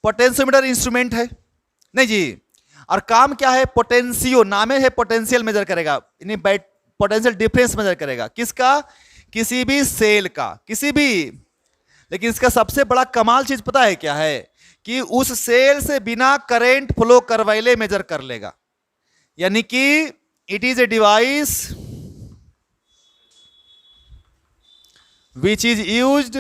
Potentiometer instrument है नहीं जी। और काम क्या है, पोटेंशियो, नाम है पोटेंशियल मेजर करेगा, यानी पोटेंशियल डिफरेंस मेजर करेगा। किसका? किसी भी सेल का, किसी भी। लेकिन इसका सबसे बड़ा कमाल चीज पता है क्या है, कि उस सेल से बिना करंट फ्लो करवाइले मेजर कर लेगा। यानी कि it is a device which is used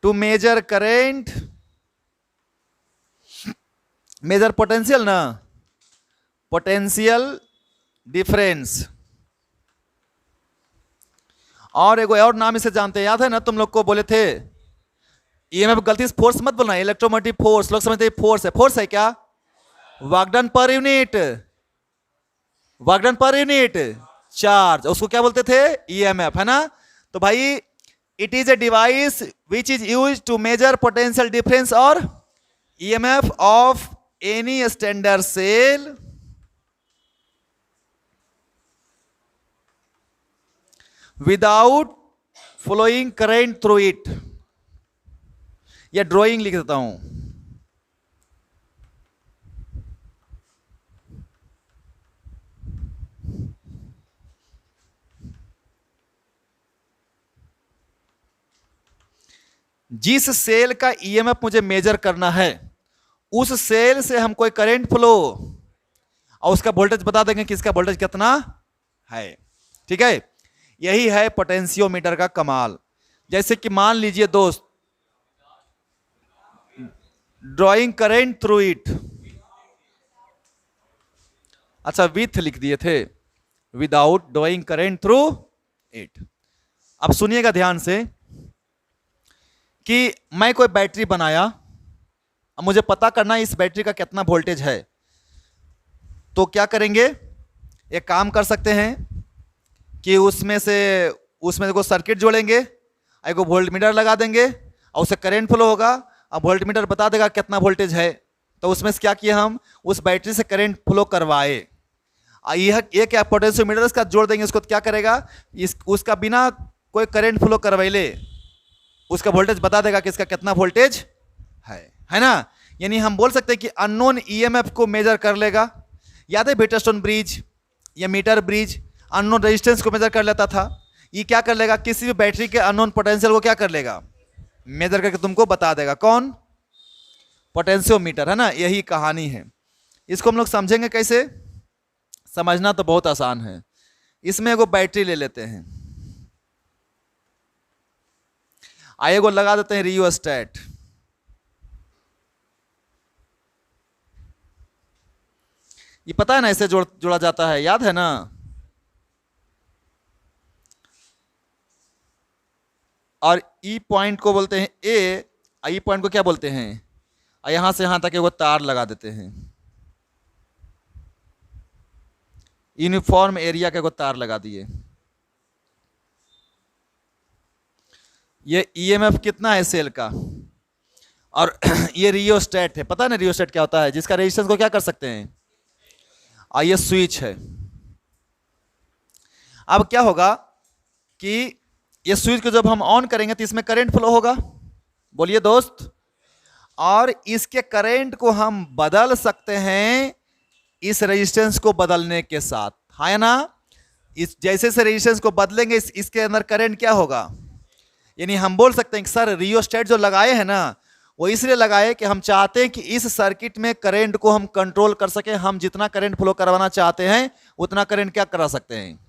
to measure current, measure potential ना, पोटेंशियल डिफरेंस। और एक और नाम इसे जानते हैं, याद है ना, तुम लोग को बोले थे ईएमएफ, गलती से फोर्स मत बोलना, इलेक्ट्रोमोटिव फोर्स, लोग समझते हैं फोर्स है। फोर्स है क्या? Work done per unit, work done per unit charge, उसको क्या बोलते थे? ईएमएफ, है ना। तो भाई it is a device which is use to measure potential difference or EMF of any standard cell without flowing current through it. या drawing लिख देता हूं, जिस सेल का ईएमएफ मुझे मेजर करना है, उस सेल से हम कोई करंट फ्लो और उसका वोल्टेज बता देंगे कि इसका वोल्टेज कितना है। ठीक है, यही है पोटेंशियोमीटर का कमाल। जैसे कि मान लीजिए दोस्त, ड्राइंग करंट थ्रू इट, अच्छा विथ लिख दिए थे, without drawing current through it. अब सुनिएगा ध्यान से कि मैं कोई बैटरी बनाया, अब मुझे पता करना है इस बैटरी का कितना वोल्टेज है। तो क्या करेंगे, एक काम कर सकते हैं कि उसमें देखो सर्किट जोड़ेंगे, एक वोल्टमीटर लगा देंगे और उससे करंट फ्लो होगा, अब वोल्टमीटर बता देगा कितना वोल्टेज है। तो उसमें से क्या किए, हम उस बैटरी से करंट फ्लो करवाए। यह क्या पोटेंशियोमीटर इसका जोड़ देंगे, उसको तो क्या करेगा, उसका बिना कोई करंट फ्लो करवाइले उसका वोल्टेज बता देगा कि इसका कितना वोल्टेज है ना। यानी हम बोल सकते हैं कि अननोन ईएमएफ को मेजर कर लेगा। याद है वेटरस्टोन ब्रिज या मीटर ब्रिज अननोन रेजिस्टेंस को मेजर कर लेता था, ये क्या कर लेगा, किसी भी बैटरी के अननोन पोटेंशियल को क्या कर लेगा, मेजर करके तुमको बता देगा। कौन? पोटेंशियोमीटर, है ना। यही कहानी है। इसको हम लोग समझेंगे कैसे, समझना तो बहुत आसान है। इसमें एगो बैटरी ले लेते हैं, आइए को लगा देते हैं रियोस्टेट। ये पता है ना, ऐसे जोड़ा जाता है, याद है ना। और ई पॉइंट को बोलते हैं ए, ई पॉइंट को क्या बोलते हैं, और यहां से यहां तक एगो तार लगा देते हैं, यूनिफॉर्म एरिया का एगो तार लगा दिए। ये ईएमएफ कितना है सेल का, और ये रियोस्टेट है। पता है ना रियोस्टेट क्या होता है, जिसका रेजिस्टेंस को क्या कर सकते हैं, और ये स्विच है। अब क्या होगा कि ये स्विच को जब हम ऑन करेंगे तो इसमें करंट फ्लो होगा, बोलिए दोस्त। और इसके करंट को हम बदल सकते हैं इस रेजिस्टेंस को बदलने के साथ, है ना। इस जैसे से रेजिस्टेंस को बदलेंगे इसके अंदर करंट क्या होगा। यानी हम बोल सकते हैं कि सर रियोस्टेट जो लगाए हैं ना, वो इसलिए लगाए कि हम चाहते हैं कि इस सर्किट में करंट को हम कंट्रोल कर सकें। हम जितना करंट फ्लो करवाना चाहते हैं उतना करंट क्या करा सकते हैं।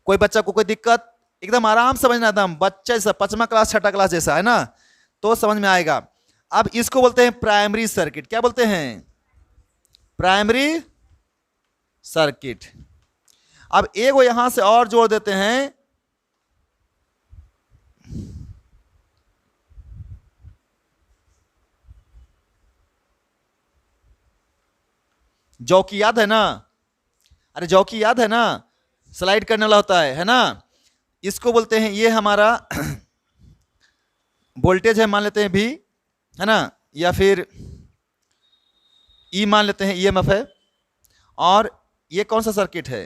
कोई बच्चा को कोई दिक्कत, एकदम आराम समझना, एकदम बच्चा जैसा, 5वां क्लास 6ठा क्लास जैसा, है ना, तो समझ में आएगा। अब इसको बोलते हैं प्राइमरी सर्किट। क्या बोलते हैं? Primary circuit. अब एक वो यहां से और जोड़ देते हैं, जॉकी याद है ना, अरे जॉकी याद है ना, स्लाइड करने वाला होता है ना। इसको बोलते हैं, ये हमारा वोल्टेज है मान लेते हैं भी, है ना, या फिर ई मान लेते हैं, ईएमएफ है। और ये कौन सा सर्किट है,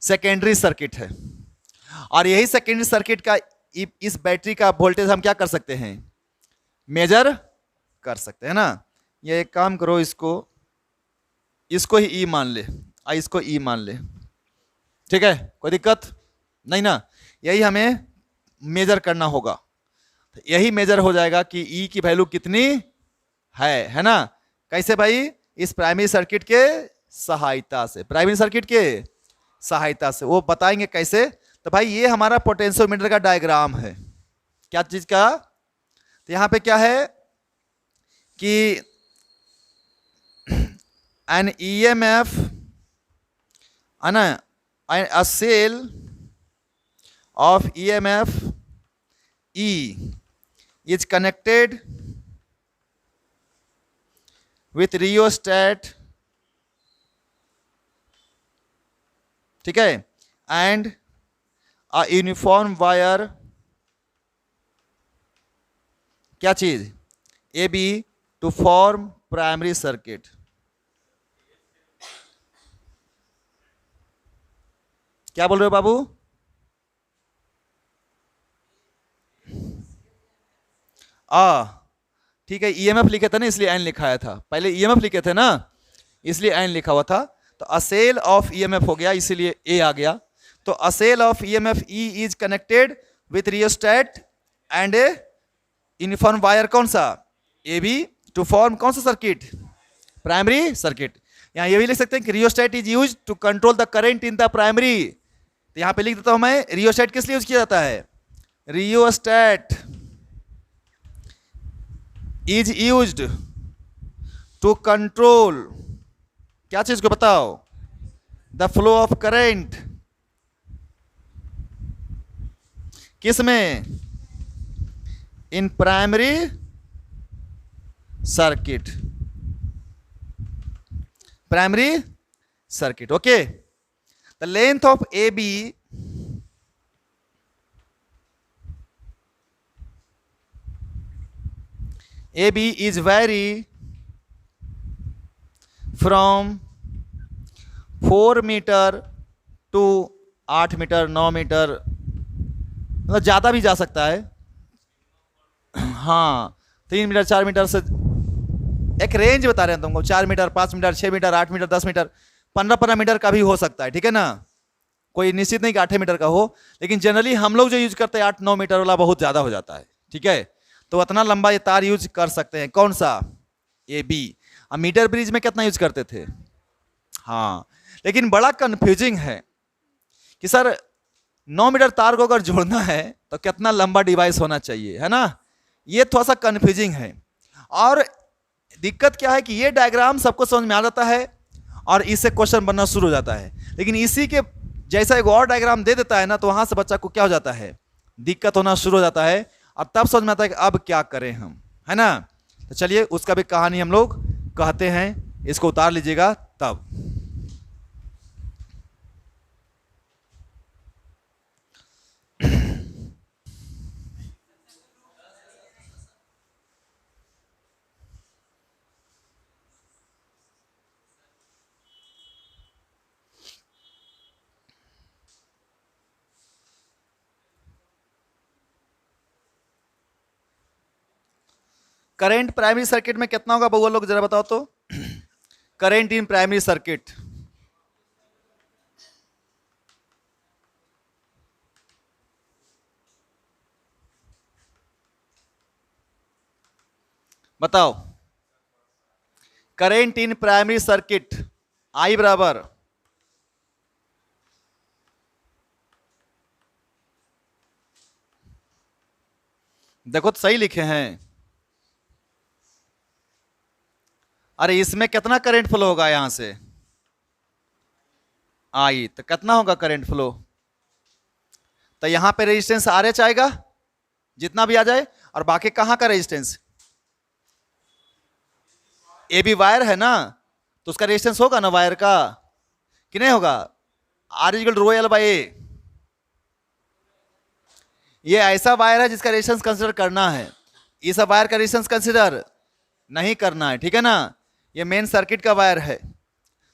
सेकेंडरी सर्किट है। और यही सेकेंडरी सर्किट का इस बैटरी का वोल्टेज हम क्या कर सकते हैं, मेजर कर सकते हैं ना। ये एक काम करो, इसको ही ई मान ले, इसको ई मान ले, ठीक है, कोई दिक्कत नहीं ना। यही हमें मेजर करना होगा, तो यही मेजर हो जाएगा कि ई की वैल्यू कितनी है ना। कैसे भाई, इस प्राइमरी सर्किट के सहायता से, प्राइमरी सर्किट के सहायता से वो बताएंगे कैसे। तो भाई ये हमारा पोटेंशियोमीटर का डायग्राम है, क्या चीज का। तो यहां पे क्या है कि एन ईएमएफ है ना, a cell of EMF E is connected with rheostat, ठीक है, and a uniform wire, क्या चीज, AB to form primary circuit। क्या बोल रहे हो बाबू? ठीक है, ईएमएफ लिखे थे ना, इसलिए एन लिखाया था, पहले ईएमएफ लिखे थे ना, इसलिए एन लिखा हुआ था। तो असेल ऑफ ईएमएफ हो गया, इसीलिए ए आ गया। तो असेल of EMF E is connected with rheostat and a uniform wire, कौन सा, ए बी, टू फॉर्म कौन सा सर्किट, प्राइमरी सर्किट। यहाँ ये भी लिख सकते हैं कि rheostat is use to control the current in the primary. तो यहाँ पे लिख देता हूं मैं, रियोस्टेट किस लिए यूज किया जाता है, rheostat is used to control, क्या चीज को बताओ, द फ्लो ऑफ करंट, किस में, in primary circuit, primary circuit. Okay, the length of A B is vary from 4 metre to 8 metre, 9 metre, मतलब ज़्यादा भी जा सकता है। हाँ, 3 मीटर, 4 मीटर से एक रेंज बता रहे हैं तुमको, 4 metre, 5 metre, 6 metre, 8 metre, 10 metre, 15 metre का भी हो सकता है, ठीक है ना। कोई निश्चित नहीं कि 8 मीटर का हो, लेकिन जनरली हम लोग जो यूज करते हैं 8-9 मीटर वाला बहुत ज़्यादा हो जाता है, ठीक है। तो उतना लंबा ये तार यूज कर सकते हैं, कौन सा, ए बी। अब मीटर ब्रिज में कितना यूज करते थे, हाँ, लेकिन बड़ा कंफ्यूजिंग है कि सर 9 मीटर तार को अगर जोड़ना है तो कितना लंबा डिवाइस होना चाहिए, है ना। ये थोड़ा सा कंफ्यूजिंग है। और दिक्कत क्या है कि ये डायग्राम सबको समझ में आ जाता है और इससे क्वेश्चन बनना शुरू हो जाता है, लेकिन इसी के जैसा एक और डायग्राम दे देता है ना, तो वहां से बच्चा को क्या हो जाता है, दिक्कत होना शुरू हो जाता है, और तब समझ में आता है कि अब क्या करें हम, है ना। तो चलिए उसका भी कहानी हम लोग कहते हैं, इसको उतार लीजिएगा तब। करंट प्राइमरी सर्किट में कितना होगा बउआ लोग, जरा बताओ तो। करंट इन प्राइमरी सर्किट, बताओ। करंट इन प्राइमरी सर्किट, आई बराबर, देखो तो सही लिखे हैं। अरे इसमें कितना करंट फ्लो होगा, यहां से आई, तो कितना होगा करंट फ्लो। तो यहां पे रेजिस्टेंस आर एच आएगा, जितना भी आ जाए, और बाकी कहां का रेजिस्टेंस, ए बी वायर है ना, तो उसका रेजिस्टेंस होगा ना वायर का, कि नहीं होगा, R is equal to rho L by A. ये ऐसा वायर है जिसका रेजिस्टेंस कंसिडर करना है, इस वायर का रेजिस्टेंस कंसिडर नहीं करना है, ठीक है ना। ये मेन सर्किट का वायर है,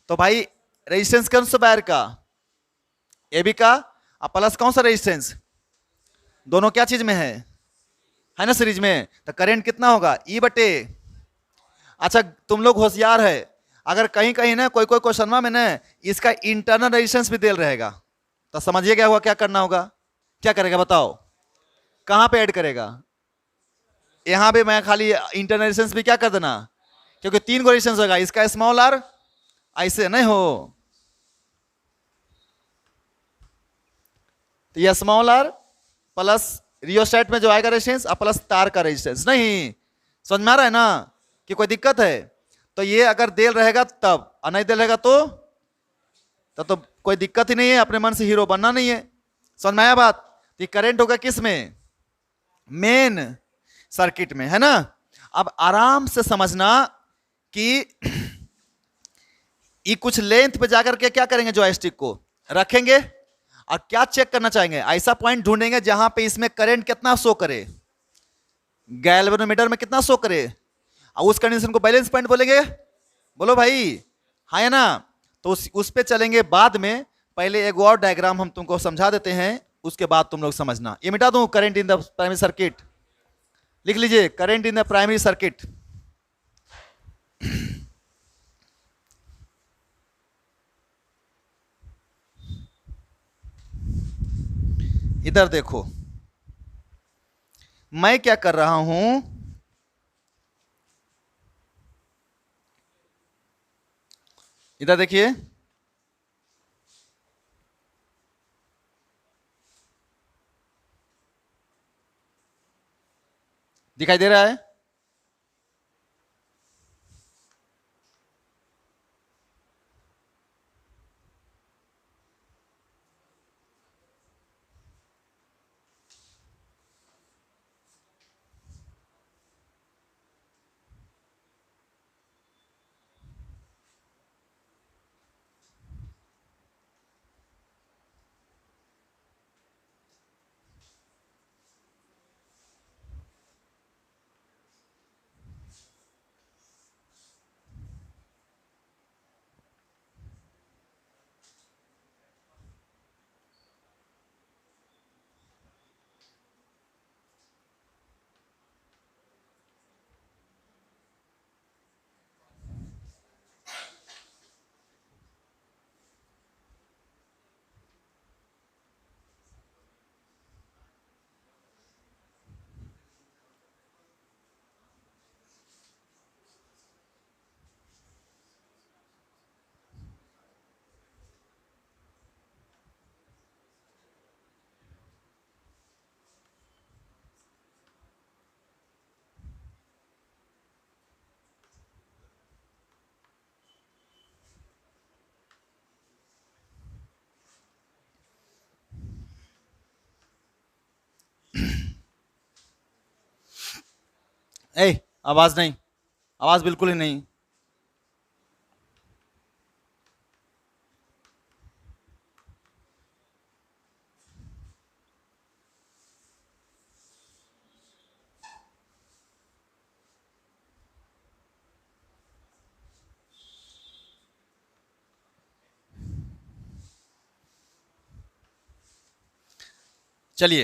तो भाई रेजिस्टेंस कौन सा वायर का, ए बी का, अब प्लस कौन सा रेजिस्टेंस, दोनों क्या चीज में है ना सीरीज में, तो करंट कितना होगा ई बटे। अच्छा तुम लोग होशियार है, अगर कहीं कहीं ना कोई कोई क्वेश्चन में ना इसका इंटरनल रेजिस्टेंस भी दे रहेगा, तो समझिए क्या हुआ, क्या करना होगा, क्या करेगा बताओ, कहां पे ऐड करेगा, यहां पे मैं खाली इंटरनल रेजिस्टेंस भी क्या कर देना, क्योंकि 3 को रेजिस्टेंस होगा, इसका स्मॉल आर, ऐसे नहीं हो, तो ये स्मॉल आर प्लस रियोस्टेट में जो आएगा रेजिस्टेंस और प्लस तार का रेजिस्टेंस, नहीं समझ में आ रहा है ना कि कोई दिक्कत है, तो ये अगर देल रहेगा तब, और नहीं देल रहेगा तो कोई दिक्कत ही नहीं है, अपने मन से हीरो बनना नहीं है, समझ में आया बात। तो करंट होगा किस में, मेन सर्किट में, है ना। अब आराम से समझना कि ये कुछ लेंथ पे जाकर के क्या करेंगे, जॉयस्टिक को रखेंगे और क्या चेक करना चाहेंगे, ऐसा पॉइंट ढूंढेंगे जहां पे इसमें करंट कितना शो करे, गैल्वेनोमीटर में कितना शो करे, और उस कंडीशन को बैलेंस पॉइंट बोलेंगे, बोलो भाई, हाँ है ना। तो उस पे चलेंगे बाद में, पहले एक और डायग्राम हम तुमको समझा देते हैं, उसके बाद तुम लोग समझना। ये मिटा दूं, current in the primary circuit, लिख लीजिए current in the primary circuit. इधर देखो मैं क्या कर रहा हूं, इधर देखिए, दिखाई दे रहा है, ए आवाज नहीं, आवाज बिल्कुल ही नहीं, चलिए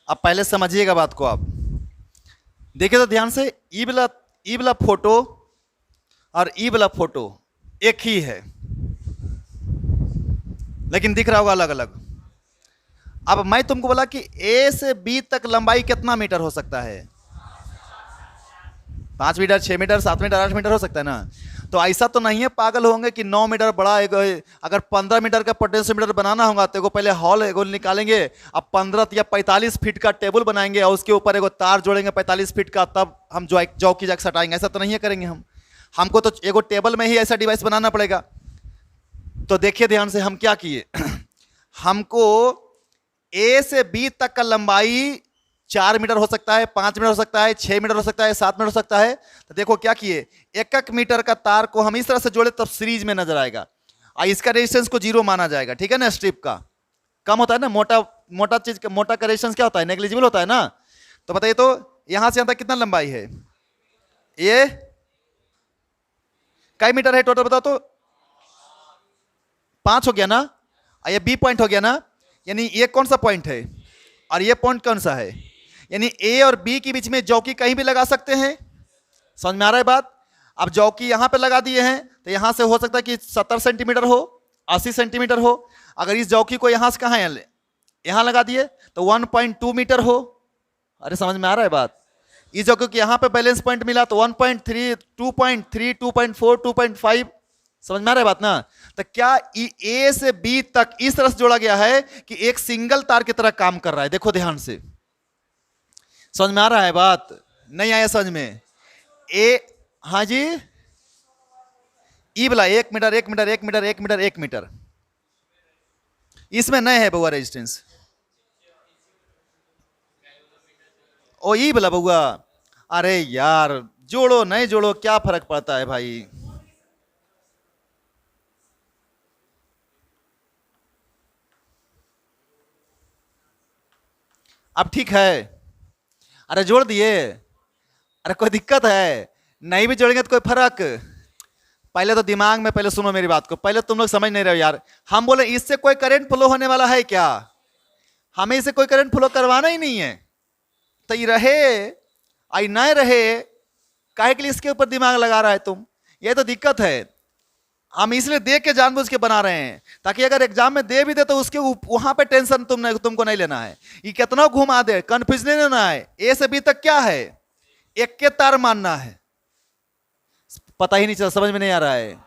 अब पहले समझिएगा बात को, आप देखिए तो ध्यान से, ई वाला फोटो और ई वाला फोटो एक ही है, लेकिन दिख रहा होगा अलग अलग। अब मैं तुमको बोला कि ए से बी तक लंबाई कितना मीटर हो सकता है, 5 मीटर, 6 मीटर, 7 मीटर, 8 मीटर हो सकता है ना। तो ऐसा तो नहीं है पागल होंगे कि 9 मीटर बड़ा है, अगर 15 मीटर का पोटेंशियोमीटर बनाना होगा तो एगो पहले हॉल एगो निकालेंगे, अब 15 या 45 फीट का टेबल बनाएंगे और उसके ऊपर एगो तार जोड़ेंगे 45 फीट का, तब हम जौ की जग सटाएंगे, ऐसा तो नहीं है करेंगे हम। हमको तो एगो टेबल में ही ऐसा डिवाइस बनाना पड़ेगा। तो देखिए ध्यान से हम क्या किए हमको ए से बी तक का लंबाई 4 मीटर हो सकता है, 5 मीटर हो सकता है, 6 मीटर हो सकता है, 7 मीटर हो सकता है। तो देखो क्या किए, 1 मीटर का तार को हम इस तरह से जोड़े तब सीरीज में नजर आएगा, और इसका रेजिस्टेंस को 0 माना जाएगा, ठीक है ना। स्ट्रिप का कम होता है ना, मोटा मोटा चीज का, मोटा का रेजिस्टेंस क्या होता है, नेग्लिजिबल होता है ना। तो बताइए तो यहां से यहां तक कितना लंबाई है, ये कई मीटर है टोटल बताओ तो, 5 हो गया ना। और ये बी पॉइंट हो गया ना, यानी ये कौन सा पॉइंट है और ये पॉइंट कौन सा है, यानी ए और बी के बीच में चौकी कहीं भी लगा सकते हैं। समझ में आ रहा है बात? अब चौकी यहां पे लगा दिए हैं तो यहां से हो सकता है कि 70 सेंटीमीटर हो, 80 सेंटीमीटर हो। अगर इस चौकी को यहां से कहां यहां लगा दिए तो 1.2 मीटर हो। अरे समझ में आ रहा है बात? इस चौकी को यहां पे बैलेंस पॉइंट मिला तो 1.3, 2.3, 2.4, 2.5। समझ में आ रहा है बात ना? तो क्या ए से बी तक इस तरह से जोड़ा गया है कि एक सिंगल तार की तरह काम कर रहा है। देखो ध्यान से, समझ में आ रहा है बात? नहीं आया समझ में? हाँ जी, ई बोला 1 metre 1 metre 1 metre 1 metre 1 metre. इसमें नहीं है बउआ रेजिस्टेंस। ओ ई बोला बउआ, अरे यार जोड़ो नहीं जोड़ो क्या फर्क पड़ता है भाई। अब ठीक है? अरे जोड़ दिए। अरे कोई दिक्कत है? नहीं भी जोड़ेंगे तो कोई फर्क? पहले तो दिमाग में पहले सुनो मेरी बात को, पहले तुम लोग समझ नहीं रहे हो यार। हम बोले इससे कोई करंट फ्लो होने वाला है क्या? हमें इससे कोई करंट फ्लो करवाना ही नहीं है। तो ये रहे आई ना रहे, काहे के लिए इसके ऊपर दिमाग लगा रहा है तुम? ये तो दिक्कत है। हम इसलिए देख के जानबूझ के बना रहे हैं ताकि अगर एग्जाम में दे भी दे तो उसके वहां पे टेंशन तुमको नहीं लेना है। ये कितना घुमा दे, कंफ्यूज नहीं लेना है। ए से बी तक क्या है, एक के तार मानना है। पता ही नहीं चला, समझ में नहीं आ रहा है?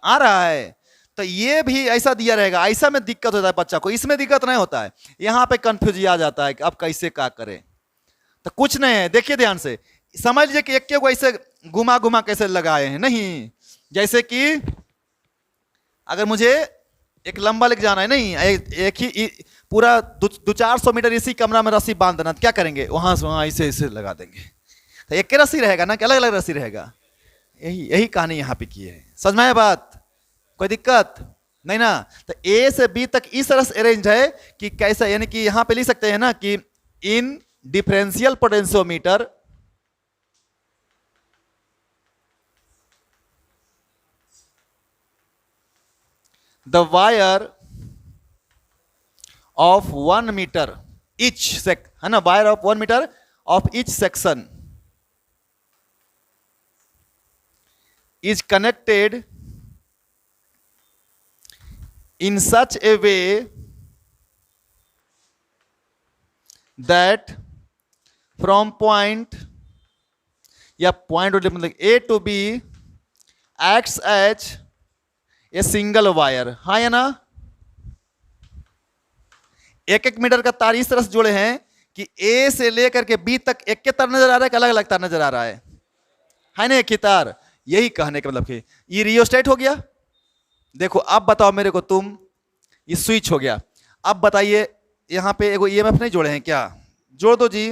आ रहा है? तो ये भी ऐसा दिया रहेगा। ऐसा में दिक्कत होता है बच्चा को, इसमें दिक्कत नहीं होता है। यहां पे कंफ्यूज आ जाता है कि अब कैसे क्या करें। तो कुछ नहीं है, देखिए ध्यान से समझ लीजिए कि एक के को ऐसे घुमा घुमा कैसे लगाए हैं। नहीं, जैसे कि अगर मुझे एक लंबा लेके जाना है, नहीं एक ही पूरा 200-400 मीटर इसी कमरा में रस्सी बांध देना, तो क्या करेंगे? वहां से वहां ऐसे ऐसे लगा देंगे। तो एक के रस्सी रहेगा ना कि अलग अलग रस्सी रहेगा? यही कहानी यहाँ पे की है। समझ में आया बात? कोई दिक्कत नहीं ना? तो ए से बी तक इस तरह से अरेंज है कि कैसा, यानी कि यहां पे लिख सकते हैं ना कि इन differential potentiometer the wire of 1 meter each है ना, wire of 1 meter of each section is connected in such a way that from point या point मतलब A to B acts as ये सिंगल वायर। हाँ या ना? एक एक मीटर का तार इस तरह से जोड़े हैं कि ए से लेकर के बी तक एक के तार नजर आ रहा है कि अलग अलग तार नजर आ रहा है ना? एक ही तार। यही कहने का मतलब कि ये रियोस्टेट हो गया। देखो अब बताओ मेरे को तुम, ये स्विच हो गया। अब बताइए यहां पे एगो ईएमएफ नहीं जोड़े हैं क्या? जोड़ दो जी,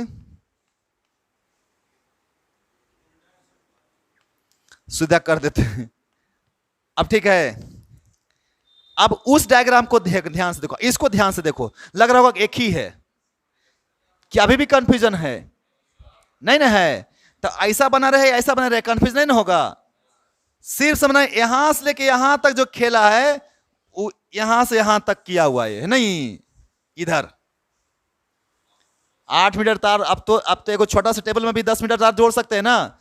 सीधा कर देते हैं। अब ठीक है? अब उस डायग्राम को ध्यान से देखो, इसको ध्यान से देखो, लग रहा होगा कि एक ही है। क्या अभी भी कंफ्यूजन है? नहीं ना है? तो ऐसा बना रहे ऐसा बना रहे, कंफ्यूज नहीं ना होगा। सिर्फ समझना यहां से लेके यहां तक जो खेला है वो यहां से यहां तक किया हुआ है, नहीं इधर 8 मीटर तार। अब तो एक छोटा सा टेबल में भी 10 मीटर तार जोड़ सकते हैं ना,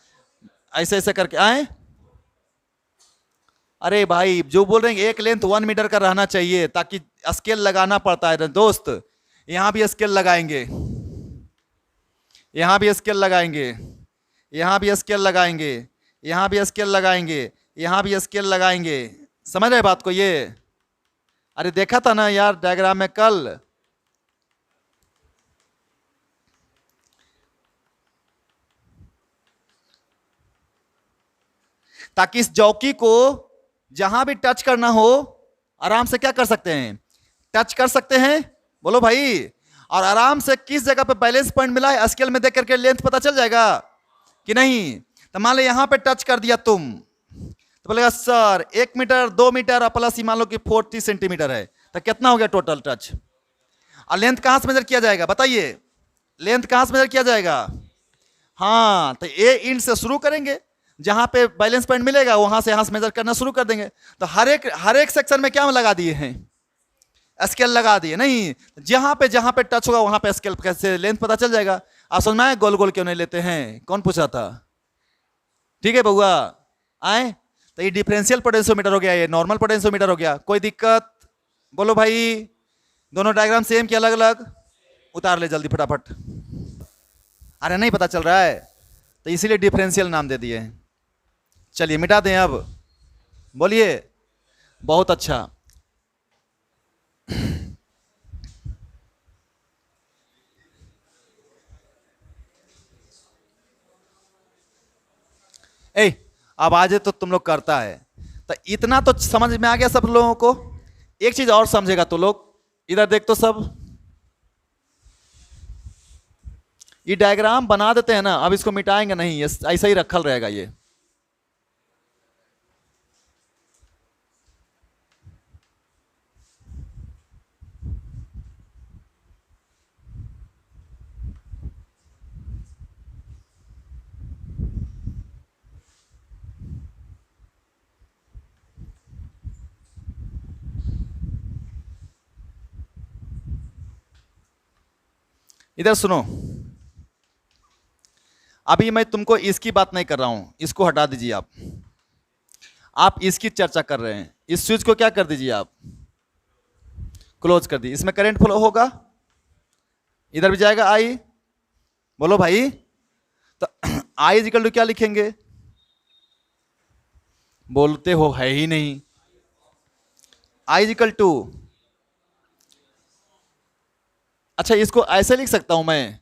ऐसे ऐसे करके आए। अरे भाई जो बोल रहे हैं एक लेंथ 1 मीटर का रहना चाहिए ताकि स्केल लगाना पड़ता है दोस्त। यहां भी स्केल लगाएंगे, यहां भी स्केल लगाएंगे, यहां भी स्केल लगाएंगे, यहां भी स्केल लगाएंगे, यहां भी स्केल लगाएंगे। समझ रहे बात को? ये अरे देखा था ना यार डायग्राम में कल। ताकि इस चौकी को जहां भी टच करना हो आराम से क्या कर सकते हैं? टच कर सकते हैं। बोलो भाई। और आराम से किस जगह पे बैलेंस पॉइंट मिला है स्केल में देख करके लेंथ पता चल जाएगा कि नहीं? तो मान लो यहां पे टच कर दिया तुम, तो बोलेगा सर 1 मीटर 2 मीटर और प्लस मान लो कि 40 सेंटीमीटर है, तो कितना हो गया टोटल टच? और लेंथ कहां से मेजर किया जाएगा? बताइए लेंथ कहां से मेजर किया जाएगा? हाँ, तो ए इंड से शुरू करेंगे, जहां पे बैलेंस पॉइंट मिलेगा वहां से यहां से मेजर करना शुरू कर देंगे। तो हर एक सेक्शन में क्या लगा दिए हैं? स्केल लगा दिए, नहीं, जहां पे टच होगा वहां पे स्केल कैसे लेंथ पता चल जाएगा। आप समझ में आए गोल गोल क्यों नहीं लेते हैं? कौन पूछा था? ठीक है बउआ, आए तो ये डिफरेंशियल पोटेंशियोमीटर हो गया, ये नॉर्मल पोटेंशियोमीटर हो गया। कोई दिक्कत? बोलो भाई, दोनों डायग्राम सेम कि अलग अलग? उतार ले जल्दी फटाफट। अरे नहीं पता चल रहा है तो इसीलिए डिफरेंशियल नाम दे दिए। चलिए मिटा दें अब, बोलिए। बहुत अच्छा। ए अब आज तो तुम लोग करता है तो इतना तो समझ में आ गया सब लोगों को। एक चीज और समझेगा तो लोग, इधर देख तो सब, ये डायग्राम बना देते हैं ना, अब इसको मिटाएंगे नहीं, ये ऐसा ही रखल रहेगा ये। इधर सुनो, अभी मैं तुमको इसकी बात नहीं कर रहा हूं, इसको हटा दीजिए आप इसकी चर्चा कर रहे हैं। इस स्विच को क्या कर दीजिए आप, क्लोज कर दीजिए। इसमें करंट फ्लो होगा, इधर भी जाएगा आई। बोलो भाई, तो आई इजिकल टू क्या लिखेंगे? बोलते हो है ही नहीं। आई इजिकल टू, अच्छा इसको ऐसे लिख सकता हूं मैं,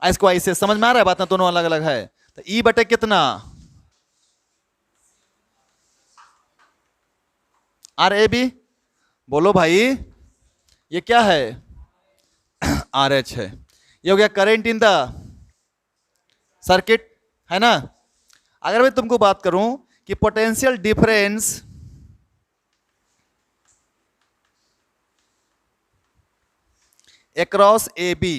इसको ऐसे समझ में आ रहा है बात ना? दोनों अलग अलग है। तो ई बटे कितना, आर ए बी। बोलो भाई, ये क्या है? आर एच है। ये हो गया करंट इन द सर्किट, है ना? अगर मैं तुमको बात करूं कि potential difference across A B,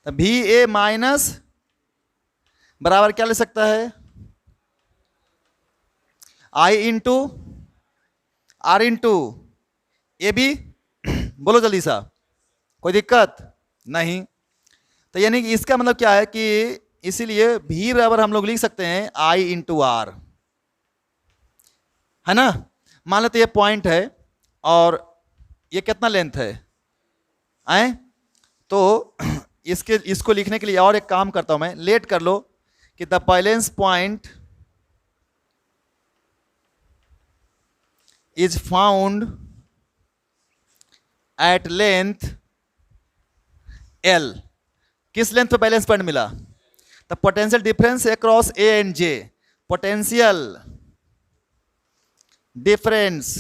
तो वी ए माइनस बराबर क्या ले सकता है? I into R into A B. बोलो जल्दी सा, कोई दिक्कत नहीं? तो यानी कि इसका मतलब क्या है कि इसीलिए भी बराबर हम लोग लिख सकते हैं आई इंटू आर, है ना? मान लेते ये पॉइंट है और ये कितना लेंथ है, आए तो इसको लिखने के लिए और एक काम करता हूं मैं, लेट कर लो कि the balance point is found at length L. किस लेंथ पे बैलेंस पॉइंट मिला? The potential difference across A and J, potential difference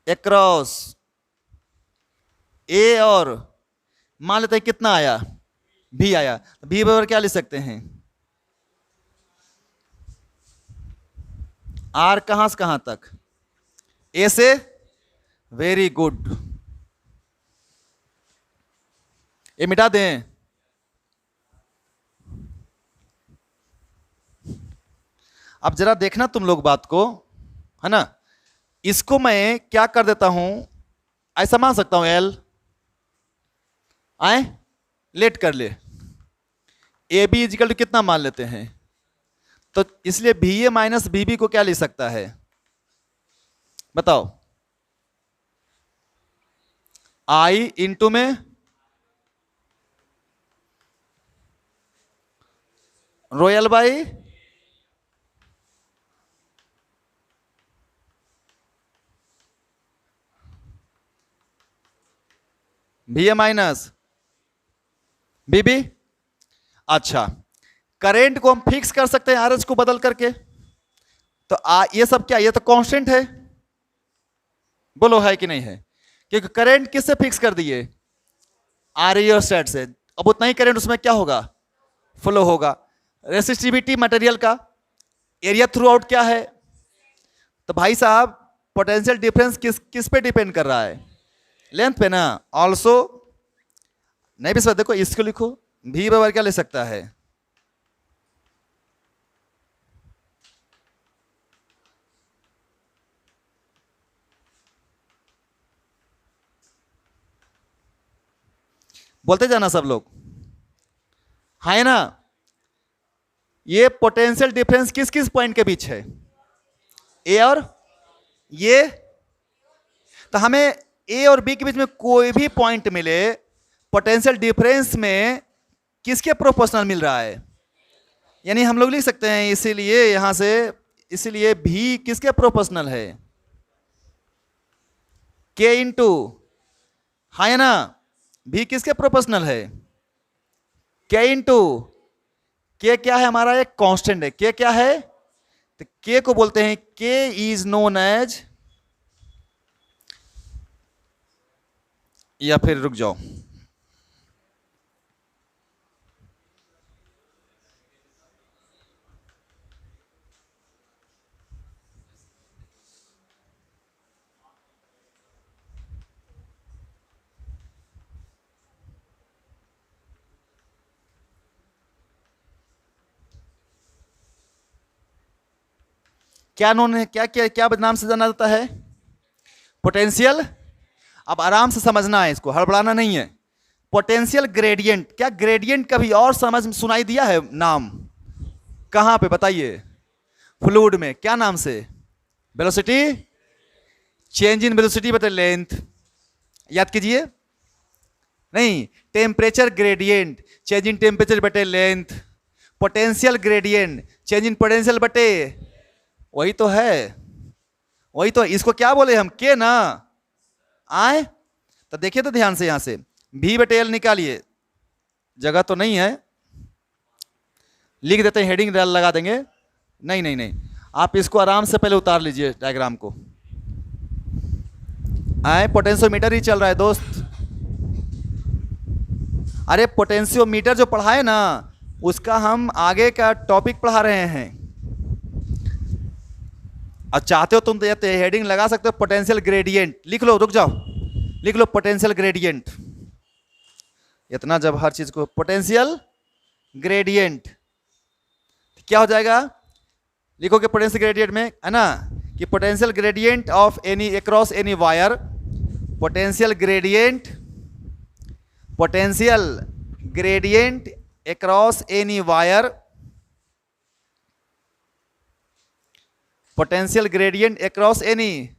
across A और मान लेते हैं कितना आया, भी आया। भी बराबर क्या लिख सकते हैं? आर कहां से कहां तक? ए से, वेरी गुड। ये मिटा दें। अब जरा देखना तुम लोग बात को, है ना? इसको मैं क्या कर देता हूं, ऐसा मान सकता हूं एल, आए लेट कर ले, ए बी इजिकल टू कितना मान लेते हैं? तो इसलिए भी ए माइनस बी बी को क्या ले सकता है, बताओ? आई इंटू में रोयल बाई भी ए माइनस बी बी। अच्छा, करंट को हम फिक्स कर सकते हैं आरएच को बदल करके, तो ये सब क्या, ये तो कांस्टेंट है। बोलो है कि नहीं है? क्योंकि करंट किससे फिक्स कर दिए? आर से। अब उतना ही करंट उसमें क्या होगा, फ्लो होगा। रेसिस्टिविटी मटेरियल का एरिया थ्रू आउट क्या है? तो भाई साहब पोटेंशियल डिफरेंस किस पे डिपेंड कर रहा है? लेंथ पे ना। ऑल्सो नहीं भी सर, देखो इसको लिखो, भी बराबर क्या ले सकता है? बोलते जाना सब लोग, है ना। ये पोटेंशियल डिफरेंस किस किस पॉइंट के बीच है, ए और ये। तो हमें ए और बी के बीच में कोई भी पॉइंट मिले, पोटेंशियल डिफरेंस में किसके प्रोपोर्शनल मिल रहा है, यानी हम लोग लिख सकते हैं इसीलिए यहां से, इसीलिए भी किसके प्रोपोर्शनल है, के इंटू, है ना। भी किसके प्रोपोर्शनल है, के इंटू, के क्या है हमारा, एक कांस्टेंट है। के क्या है, तो के को बोलते हैं, के इज नोन एज, या फिर रुक जाओ, क्या नोन है, क्या क्या क्या नाम से जाना जाता है, पोटेंशियल। अब आराम से समझना है, इसको हड़बड़ाना नहीं है। पोटेंशियल ग्रेडियंट, क्या ग्रेडियंट कभी और समझ सुनाई दिया है नाम, कहां पे बताइए, फ्लूइड में क्या नाम से, वेलोसिटी, चेंज इन वेलोसिटी बटे लेंथ, याद कीजिए। नहीं, temperature gradient, change in temperature बटे length, potential gradient, change in potential बटे, वही तो है, वही तो। इसको क्या बोले हम, के ना आए। तो देखिए तो ध्यान से, यहां से भी बटे एल निकालिए, जगह तो नहीं है, लिख देते हैं, हेडिंग लगा देंगे। नहीं नहीं नहीं, आप इसको आराम से पहले उतार लीजिए डायग्राम को। आए, पोटेंशियोमीटर ही चल रहा है दोस्त। अरे पोटेंशियोमीटर जो पढ़ाए ना, उसका हम आगे का टॉपिक पढ़ा रहे हैं। और चाहते हो तुम तो ये हेडिंग लगा सकते हो, पोटेंशियल ग्रेडियंट लिख लो, रुक जाओ, लिख लो पोटेंशियल ग्रेडियंट। इतना जब हर चीज को पोटेंशियल ग्रेडियंट, क्या हो जाएगा, लिखोगे पोटेंशियल ग्रेडियंट में, है ना, कि potential gradient of any across any wire, potential gradient, potential gradient across any wire, potential gradient across any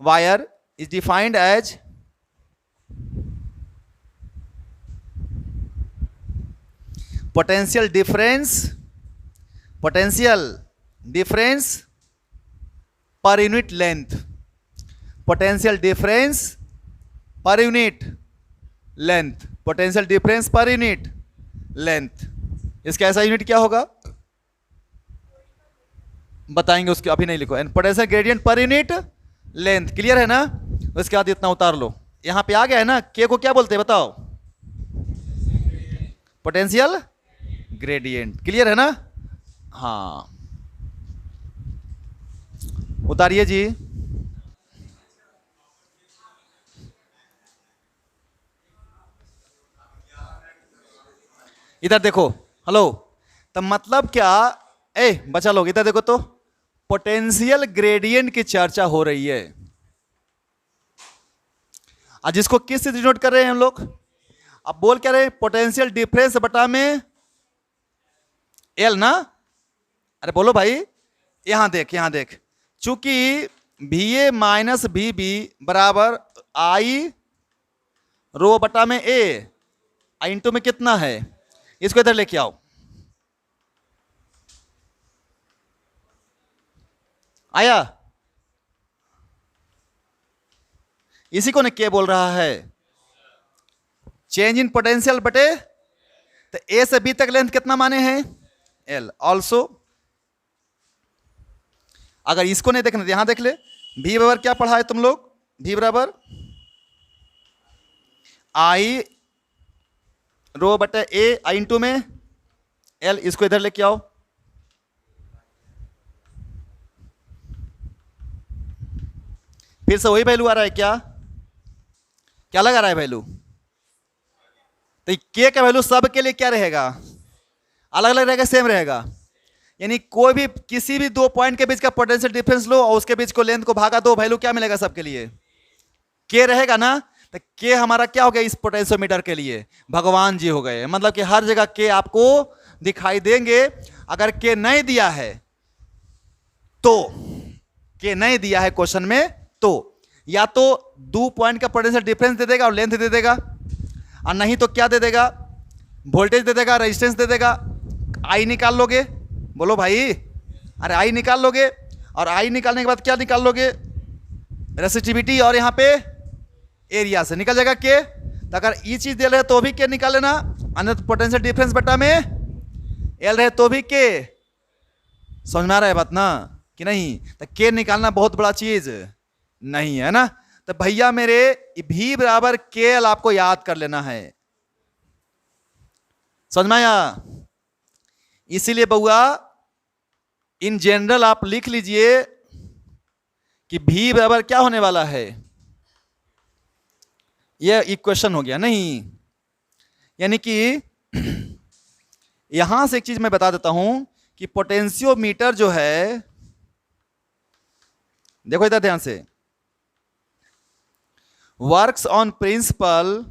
wire is defined as potential difference per unit length, potential difference per unit length, potential difference per unit length। इसका ऐसा unit क्या होगा बताएंगे, उसके अभी नहीं लिखो। Potential gradient per unit length, clear है ना। उसके बाद इतना उतार लो, यहां पे आ गया है ना। के को क्या बोलते हैं बताओ, पोटेंशियल ग्रेडियंट, क्लियर है ना। हाँ, उतारिए जी। इधर देखो, हेलो, तो मतलब क्या, ए बचा लोग इधर देखो तो, पोटेंशियल ग्रेडियंट की चर्चा हो रही है। आज जिसको किस से डिनोट कर रहे हैं हम लोग, अब बोल क्या रहे हैं, पोटेंशियल डिफरेंस बटा में एल ना। अरे बोलो भाई, यहां देख, चूंकि भी ए माइनस भी बी बराबर आई रो बटा में ए, इंटू में कितना है, इसको इधर लेके आओ, आया। इसी को ने क्या बोल रहा है, चेंज इन पोटेंशियल बटे, तो ए से बी तक लेंथ कितना माने हैं, एल। ऑल्सो अगर इसको नहीं देखना तो यहां देख ले, भी बराबर क्या पढ़ा है तुम लोग, भी बराबर आई रो बटे ए, आई इंटू में एल। इसको इधर लेके आओ, फिर से वही वैल्यू आ रहा है, क्या लगा रहा है वैल्यू, तो के का वैल्यू सब के लिए क्या रहेगा, अलग अलग रहेगा, सेम रहेगा। यानी कोई भी किसी भी दो पॉइंट के बीच का पोटेंशियल डिफरेंस लो और उसके बीच को लेंथ को भागा दो, वैल्यू क्या मिलेगा सबके लिए, के रहेगा ना। तो के हमारा क्या हो गया इस पोटेंशियोमीटर के लिए? भगवान जी हो गए। मतलब कि हर जगह के आपको दिखाई देंगे। अगर के नहीं दिया है तो, के नहीं दिया है क्वेश्चन में, तो या तो 2 पॉइंट का पोटेंशियल डिफरेंस दे देगा और लेंथ दे देगा, और नहीं तो क्या दे देगा? वोल्टेज दे देगा, रेजिस्टेंस दे देगा। आई निकाल लोगे, बोलो भाई, अरे आई निकाल लोगे, और आई निकालने के बाद क्या निकाल लोगे? रेसिस्टिविटी, और यहाँ पे एरिया से निकल जाएगा के। तो अगर ये चीज दे रहे तो भी के निकाल लेना, अन्यथा पोटेंशियल डिफरेंस बटा में एल रहे तो भी के। समझ में आ रहा है बात ना कि नहीं? तो के निकालना बहुत बड़ा चीज नहीं है ना। तो भैया मेरे भी बराबर के एल आपको याद कर लेना है। समझ में आया? इसीलिए बउआ इन जनरल आप लिख लीजिए कि भी बराबर क्या होने वाला है, यह इक्वेशन हो गया नहीं। यानी कि यहां से एक चीज मैं बता देता हूं कि पोटेंशियोमीटर जो है, देखो इधर ध्यान से, वर्क्स ऑन प्रिंसिपल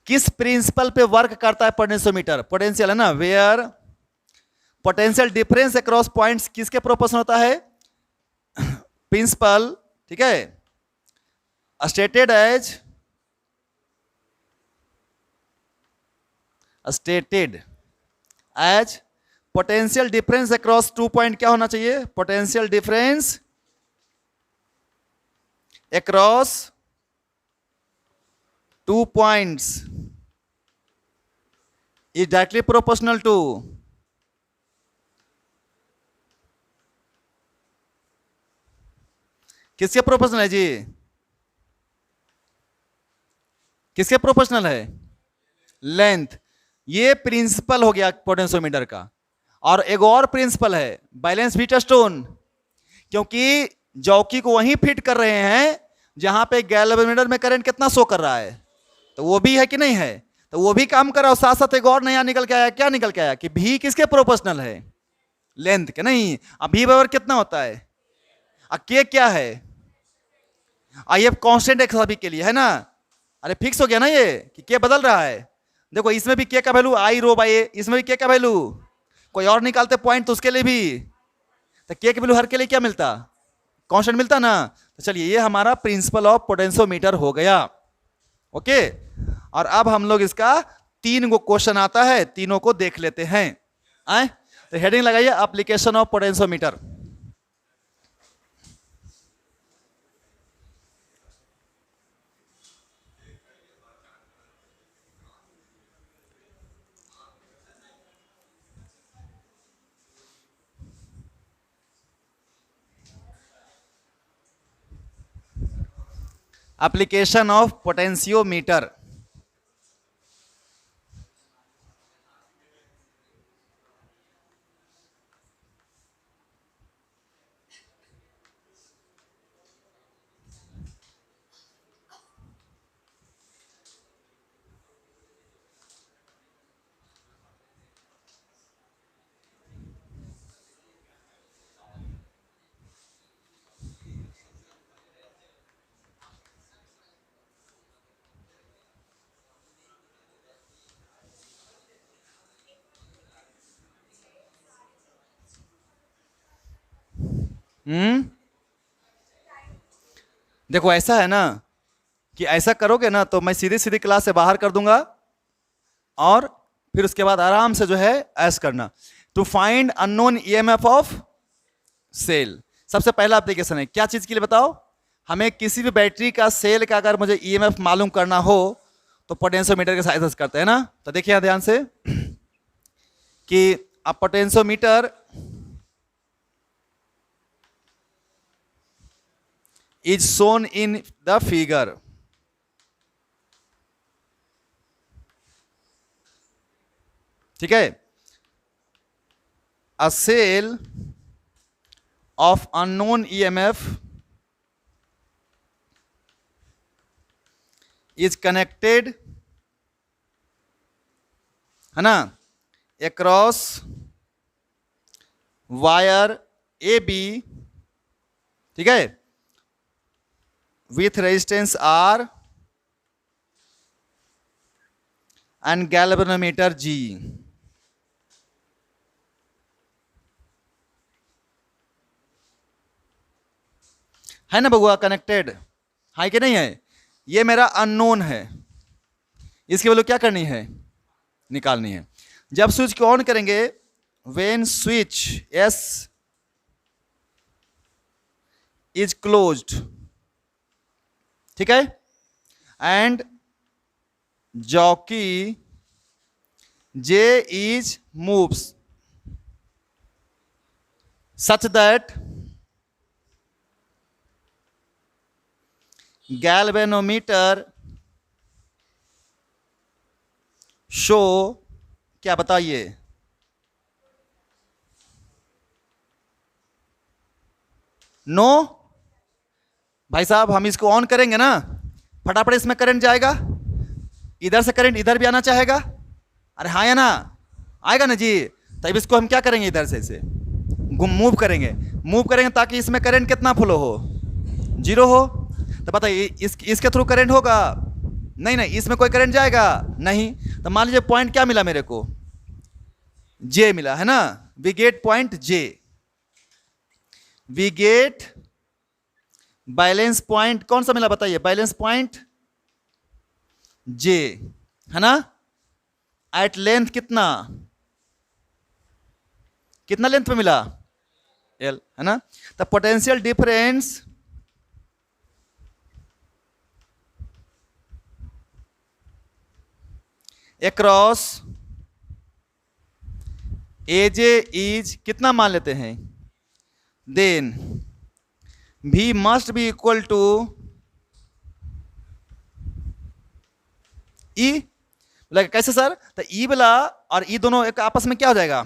किस प्रिंसिपल पे वर्क करता है पोटेंशियोमीटर? पोटेंशियल है ना, where potential difference across points किसके प्रोपोर्शनल होता है? प्रिंसिपल, ठीक है, stated as potential difference across 2 point क्या होना चाहिए? Potential difference across 2 points is directly proportional to किसके प्रोपोर्शनल है जी? किसके प्रोपोर्शनल है? लेंथ। ये प्रिंसिपल हो गया पोटेंशियोमीटर का। और एक और प्रिंसिपल है बैलेंस व्हीटस्टोन, क्योंकि जॉकी को वहीं फिट कर रहे हैं जहां पे गैल्वेनोमीटर में करंट कितना शो कर रहा है, तो वो भी है कि नहीं है? तो वो भी काम कर रहा है। साथ साथ एक और नया निकल के आया, क्या निकल के आया कि भी किसके प्रोपोर्शनल है? लेंथ के। नहीं, अब भी बराबर कितना होता है? के क्या है? आई एफ कांस्टेंट है सभी के लिए, है ना? अरे फिक्स हो गया ना ये कि के बदल रहा है। देखो इसमें भी के का वैल्यू आई रो बाई ए, इसमें भी के का वैल्यू, कोई और निकालते पॉइंट तो उसके लिए भी, तो के वैल्यू हर के लिए क्या मिलता? कांस्टेंट मिलता ना। तो चलिए ये हमारा प्रिंसिपल ऑफ पोटेंशियोमीटर हो गया। ओके, और अब हम लोग इसका 3 गो क्वेश्चन आता है, तीनों को देख लेते हैं। आए तो हेडिंग लगाइए application of potentiometer. Application of potentiometer. देखो ऐसा है ना कि ऐसा करोगे ना तो मैं सीधी सीधी क्लास से बाहर कर दूंगा, और फिर उसके बाद आराम से जो है ऐश करना। To find unknown EMF of cell, सबसे पहला एप्लीकेशन है क्या चीज के लिए बताओ? हमें किसी भी बैटरी का सेल का अगर मुझे ईएमएफ मालूम करना हो तो पोटेंशियोमीटर के सहायता से करते हैं ना। तो देखिए ध्यान से कि अब potentiometer is shown in the figure। ठीक है, a cell of unknown EMF is connected, है ना, across wire AB ठीक है, with resistance R and galvanometer G. है ना बबुआ, कनेक्टेड है कि नहीं है? ये मेरा अननोन है, इसकी वैल्यू क्या करनी है? निकालनी है। जब स्विच को ऑन करेंगे, when switch S is closed, ठीक है, and jockey J is moves such that galvanometer show, क्या बताइए? नो भाई साहब, हम इसको ऑन करेंगे ना, फटाफट इसमें करंट जाएगा, इधर से करंट इधर भी आना चाहेगा। अरे हाँ या ना? आएगा ना जी। तब इसको हम क्या करेंगे, इधर से इसे मूव करेंगे ताकि इसमें करंट कितना फ्लो हो? 0 हो। तो बताइए इसके थ्रू करंट होगा? नहीं नहीं, इसमें कोई करंट जाएगा नहीं। तो मान लीजिए पॉइंट क्या मिला मेरे को? जे मिला, है ना? We get point J, we get balance point कौन सा मिला बताइए? बैलेंस पॉइंट जे, है ना? एट लेंथ कितना लेंथ पे मिला? एल, है ना? तो potential difference across AJ is कितना मान लेते हैं? देन भी मस्ट बी इक्वल टू ई। कैसे सर? तो ई वाला और ई दोनों एक आपस में क्या हो जाएगा?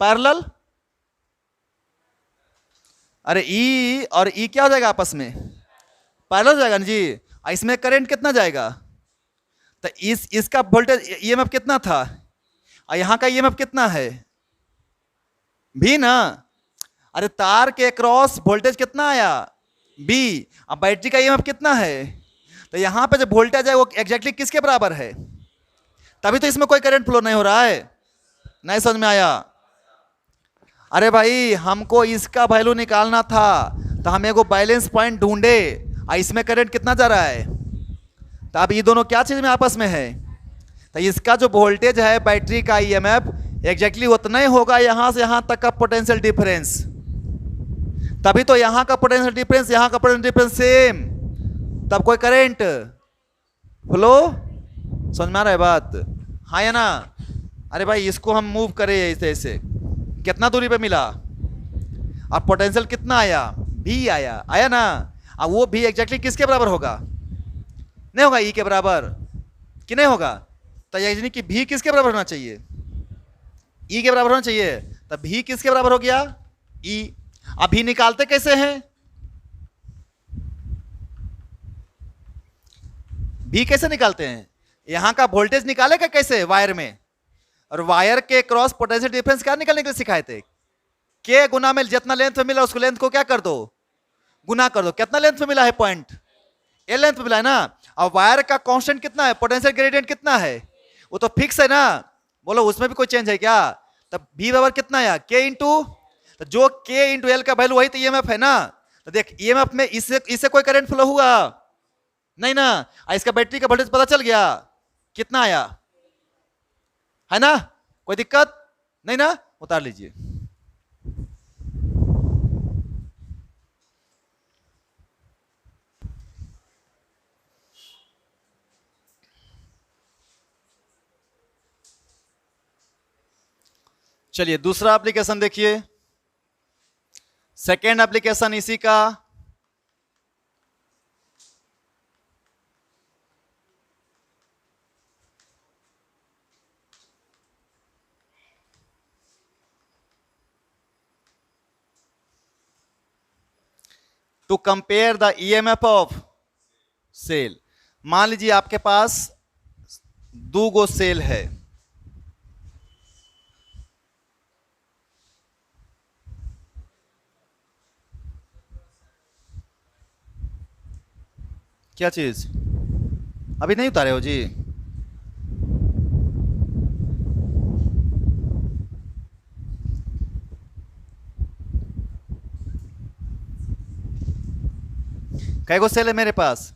पैरेलल। अरे ई और ई क्या हो जाएगा आपस में? पैरेलल हो जाएगा ना जी। इसमें करंट कितना जाएगा? तो इसका वोल्टेज ईएमएफ कितना था, और यहां का ईएमएफ कितना है? भी ना। अरे तार के क्रॉस वोल्टेज कितना आया? बी। अब बैटरी का ईएमएफ कितना है? तो यहां पे जो वोल्टेज है वो एग्जैक्टली किसके बराबर है? तभी तो इसमें कोई करंट फ्लो नहीं हो रहा है। नहीं समझ में आया? अरे भाई, हमको इसका वैल्यू निकालना था, तो हम एगो बैलेंस पॉइंट ढूंढे, और इसमें करंट कितना जा रहा है? तो अब ये दोनों क्या चीज में आपस में है? तो इसका जो वोल्टेज है बैटरी का ईएमएफ एग्जैक्टली उतना ही होगा यहां से यहां तक का पोटेंशियल डिफरेंस। तभी तो यहां का पोटेंशियल डिफरेंस, यहां का पोटेंशियल डिफरेंस सेम, तब कोई करंट फ्लो। समझ में आ रहा है बात? हाँ या ना? अरे भाई, इसको हम मूव करें ऐसे ऐसे, कितना दूरी पे मिला, और पोटेंशियल कितना आया? भी आया ना? अब वो भी एग्जैक्टली किसके बराबर होगा? नहीं होगा ई के बराबर, कि नहीं होगा? तो यानी कि भी किसके बराबर होना चाहिए? ई के बराबर होना चाहिए। तो भी किसके बराबर हो गया? ई। अभी निकालते कैसे हैं? भी कैसे निकालते हैं? यहां का वोल्टेज निकालेगा कैसे वायर में? और वायर के क्रॉस पोटेंशियल डिफरेंस क्या निकालने के लिए सिखाए थे? के गुना में जितना लेंथ में मिला उसको लेंथ को क्या कर दो? गुना कर दो। कितना लेंथ में मिला है? पॉइंट ए लेंथ में मिला है ना? और वायर का कांस्टेंट कितना है? पोटेंशियल ग्रेडियंट कितना है? वो तो फिक्स है ना। बोलो उसमें भी कोई चेंज है क्या? तब बी बराबर कितना आया? के इंटू, तो जो के इंटू एल का वैल्यू वही तो ईएमएफ है ना। तो देख ईएमएफ में इससे कोई करंट फ्लो हुआ नहीं ना। इसका बैटरी का वोल्टेज पता चल गया कितना आया, है ना? कोई दिक्कत नहीं ना? उतार लीजिए। चलिए दूसरा एप्लीकेशन देखिए, सेकेंड एप्लीकेशन इसी का। To compare the EMF of cell. मान लीजिए आपके पास 2 गो सेल है, क्या चीज? अभी नहीं उतारे हो जी? कै गो सेल है मेरे पास?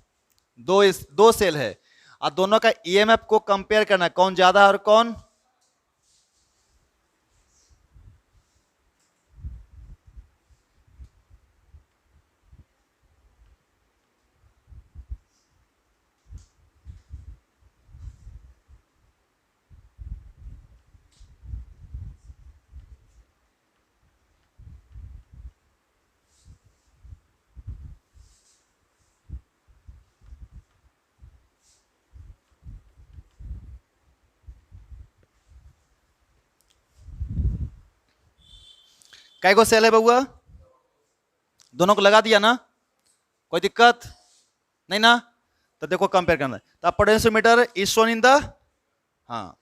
दो सेल है, और दोनों का ईएमएफ को कंपेयर करना है, कौन ज्यादा है और कौन। कै गो सेल है बउआ? दोनों को लगा दिया ना? कोई दिक्कत नहीं ना? तो देखो कंपेयर करना है, तो potentiometer is shown in the, हाँ,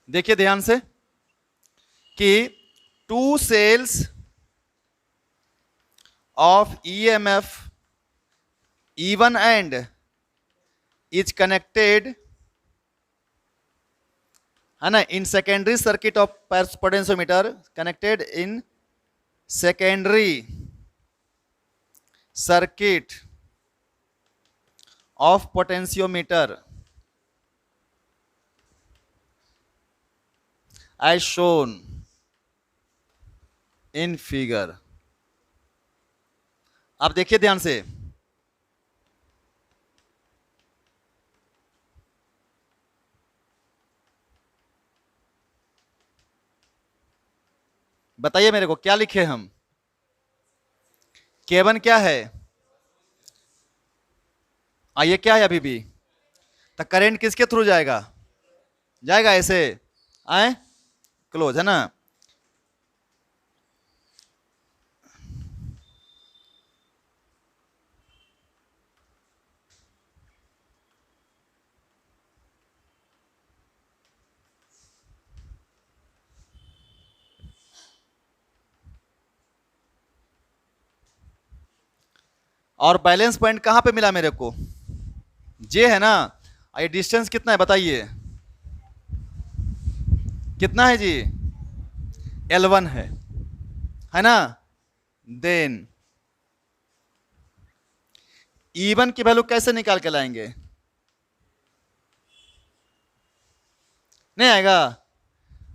देखिए ध्यान से कि two cells of EMF E1 and is connected, है ना, in secondary circuit of potentiometer, connected in secondary circuit of potentiometer as shown in figure। आप देखिए ध्यान से, बताइए मेरे को क्या लिखे हम? K1 क्या है? ये क्या है अभी भी? तो करंट किसके थ्रू जाएगा? जाएगा ऐसे, आए क्लोज, है ना। और बैलेंस पॉइंट कहां पे मिला मेरे को? जे है ना। ये डिस्टेंस कितना है बताइए? कितना है जी? L1 है ना। देन E1 की वैल्यू कैसे निकाल के लाएंगे? नहीं आएगा।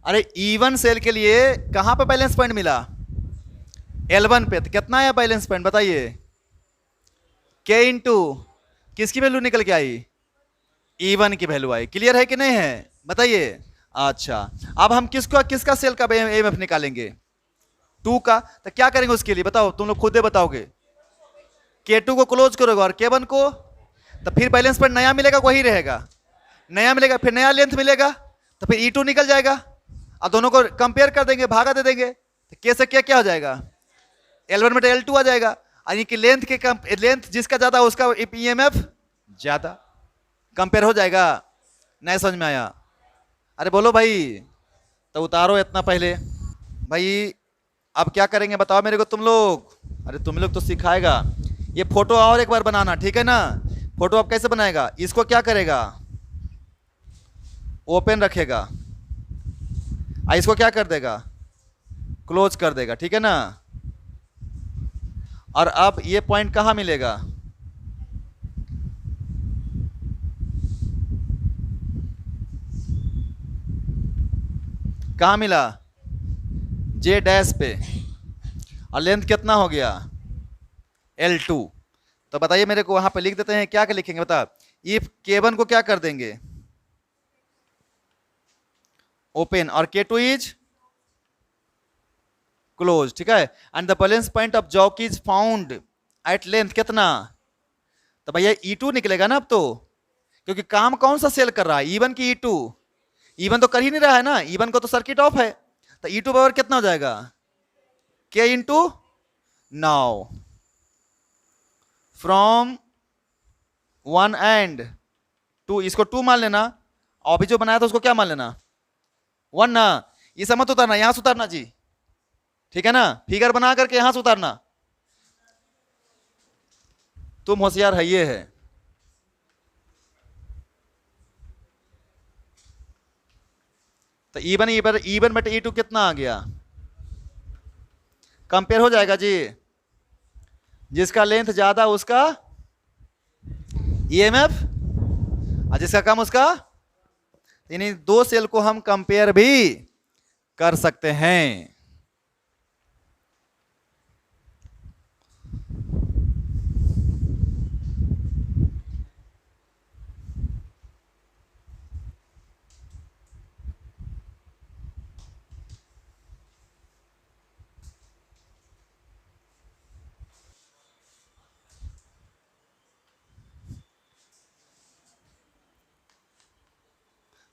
अरे E1 सेल के लिए कहां पे बैलेंस पॉइंट मिला? L1 पे। तो कितना आया बैलेंस पॉइंट बताइए? K इंटू किसकी वैल्यू निकल के आई? E1 की वैल्यू आई। क्लियर है कि नहीं है बताइए? अच्छा, अब हम किसका सेल का EMF निकालेंगे? 2 का। तो क्या करेंगे उसके लिए बताओ, तुम लोग खुद ही बताओगे। K2 को क्लोज करोगे और K1 को, तो फिर बैलेंस पॉइंट नया मिलेगा, वही रहेगा, नया मिलेगा, फिर नया लेंथ मिलेगा, तो फिर E2 निकल जाएगा, और दोनों को कंपेयर कर देंगे, भागा दे देंगे, तो K से क्या हो जाएगा? L1 में L2 आ जाएगा, यानी कि लेंथ जिसका ज्यादा उसका EMF ज्यादा, कंपेयर हो जाएगा। नहीं समझ में आया? अरे बोलो भाई, तो उतारो इतना पहले भाई। अब क्या करेंगे बताओ मेरे को तुम लोग? अरे तुम लोग तो सिखाएगा। ये फोटो और एक बार बनाना, ठीक है ना। फोटो अब कैसे बनाएगा? इसको क्या करेगा? ओपन रखेगा, इसको क्या कर देगा? क्लोज कर देगा, ठीक है ना। और अब ये पॉइंट कहां मिलेगा? कहां मिला? J डैश पे, और लेंथ कितना हो गया? L2। तो बताइए मेरे को, वहां पे लिख देते हैं, क्या लिखेंगे बता? इफ K1 को क्या कर देंगे? ओपन, और K2 इज क्लोज, ठीक है। And the balance point of jockey is found at length कितना? तो भैया E2 निकलेगा ना अब तो, क्योंकि काम कौन सा सेल कर रहा है? E1 की E2? E1 तो कर ही नहीं रहा है ना, E1 को तो सर्किट ऑफ है, तो E2 पावर कितना हो जाएगा? K into now from 1 and 2, इसको 2 मान लेना, और अभी जो बनाया था उसको क्या मान लेना? वन ना, इसे मत उतारना, यहां से उतारना जी, ठीक है ना, फिगर बना करके यहां से उतारना। तुम होशियार है ये है। तो इवन इवन इवन बटे ई टू कितना आ गया, कंपेयर हो जाएगा जी, जिसका लेंथ ज्यादा उसका ईएमएफ और जिसका कम उसका, यानी दो सेल को हम कंपेयर भी कर सकते हैं।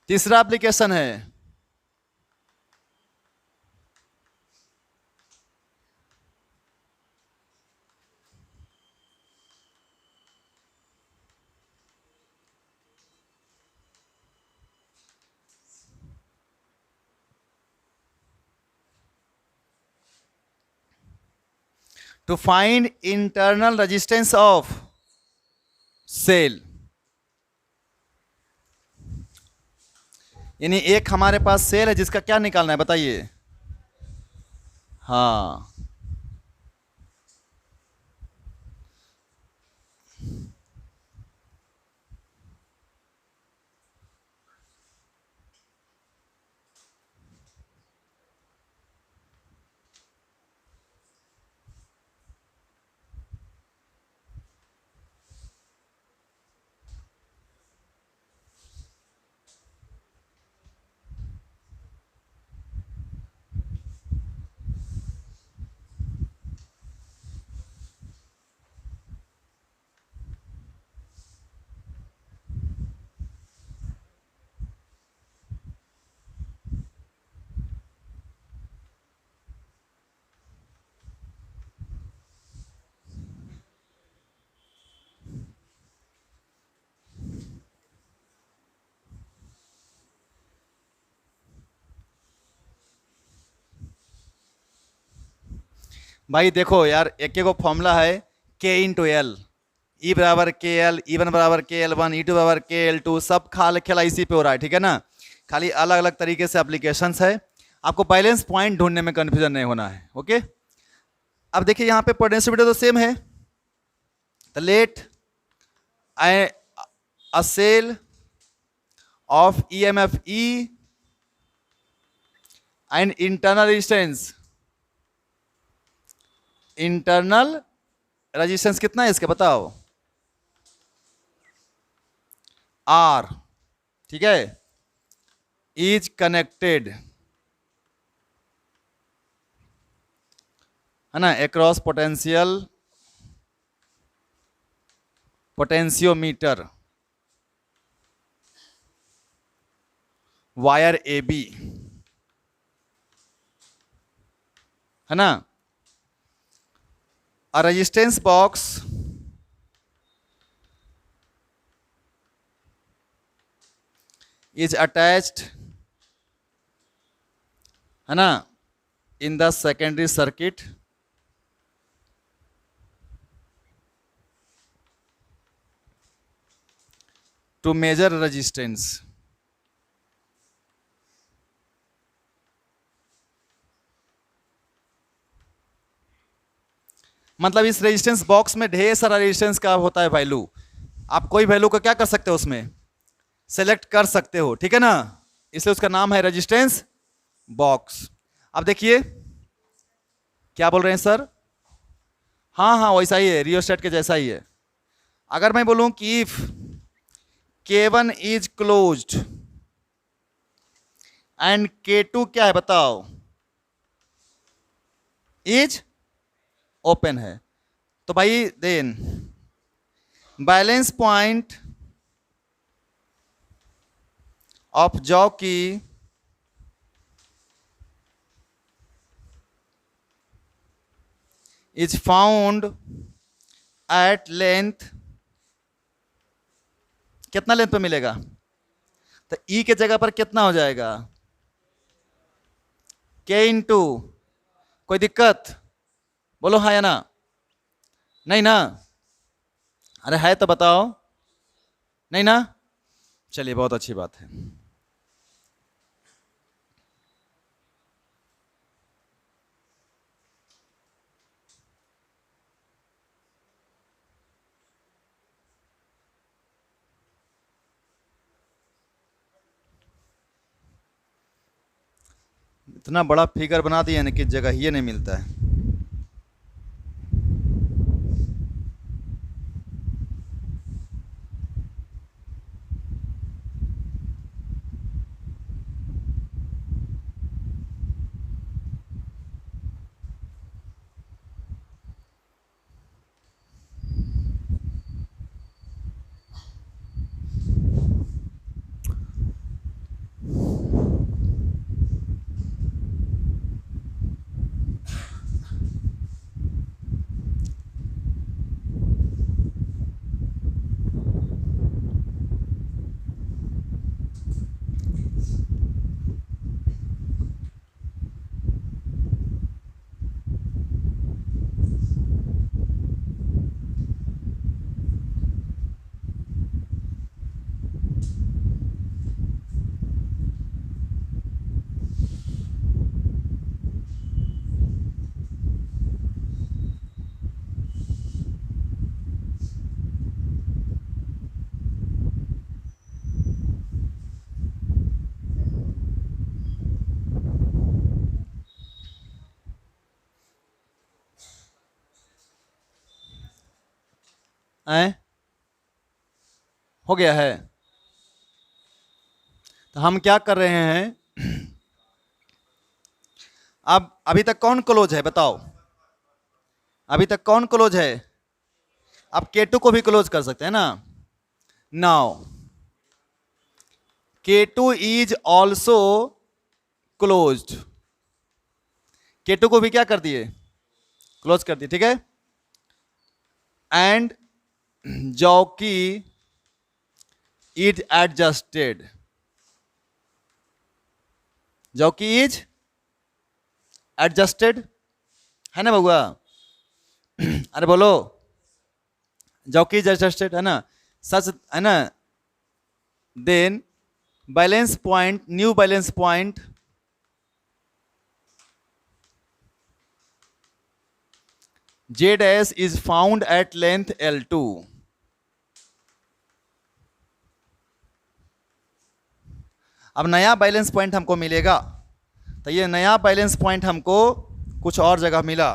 तीसरा एप्लीकेशन है to find internal resistance of cell. यानी एक हमारे पास सेल है जिसका क्या निकालना है बताइए। हाँ, भाई देखो यार, एक एक फॉर्मूला है के इंटू एल, ई बराबर के एल, ई वन बराबर के एल वन, ई टू बराबर के एल टू, सब खाल खेला इसी पे हो रहा है, ठीक है ना। खाली अलग अलग तरीके से एप्लीकेशंस है, आपको बैलेंस पॉइंट ढूंढने में कंफ्यूजन नहीं होना है। ओके, अब देखिए यहाँ पे पोटेंशियोमीटर तो सेम है, तो let a cell of EMF E and internal resistance, internal resistance कितना है इसके बताओ, R, ठीक है, इज कनेक्टेड, है ना, across potentiometer wire A B, है ना। A resistance box is attached, है ना, in the secondary circuit to measure resistance। मतलब इस रेजिस्टेंस बॉक्स में ढेर सारा रेजिस्टेंस का होता है वैल्यू, आप कोई वैल्यू को क्या कर सकते हो उसमें सेलेक्ट कर सकते हो, ठीक है ना, इसलिए उसका नाम है रेजिस्टेंस बॉक्स। अब देखिए क्या बोल रहे हैं सर, हाँ हाँ वैसा ही है, रियोस्टेट के जैसा ही है। अगर मैं बोलूं कि if K1 is closed end K2 क्या है बताओ, इज ओपन है, तो भाई then balance point of jockey is found at length, कितना लेंथ पे मिलेगा, तो ई के जगह पर कितना हो जाएगा, के इंटू, कोई दिक्कत? बोलो हाँ या ना? नहीं ना? अरे है तो बताओ। नहीं ना? चलिए बहुत अच्छी बात है। इतना बड़ा फिगर बना दिया ना कि जगह ही नहीं मिलता है। हैं? हो गया है? तो हम क्या कर रहे हैं? अब अभी तक कौन क्लोज है बताओ? अभी तक कौन क्लोज है? आप K2 को भी क्लोज कर सकते हैं ना। Now K2 is also closed. K2 को भी क्या कर दिए? क्लोज कर दिए, ठीक है। And jockey is adjusted. Jockey is adjusted है ना बउआ? अरे बोलो, जॉकी इज एडजस्टेड है ना? सच है ना? Then balance point, new balance point Z dash is found at length L2. अब नया बैलेंस पॉइंट हमको मिलेगा, तो ये नया बैलेंस पॉइंट हमको कुछ और जगह मिला।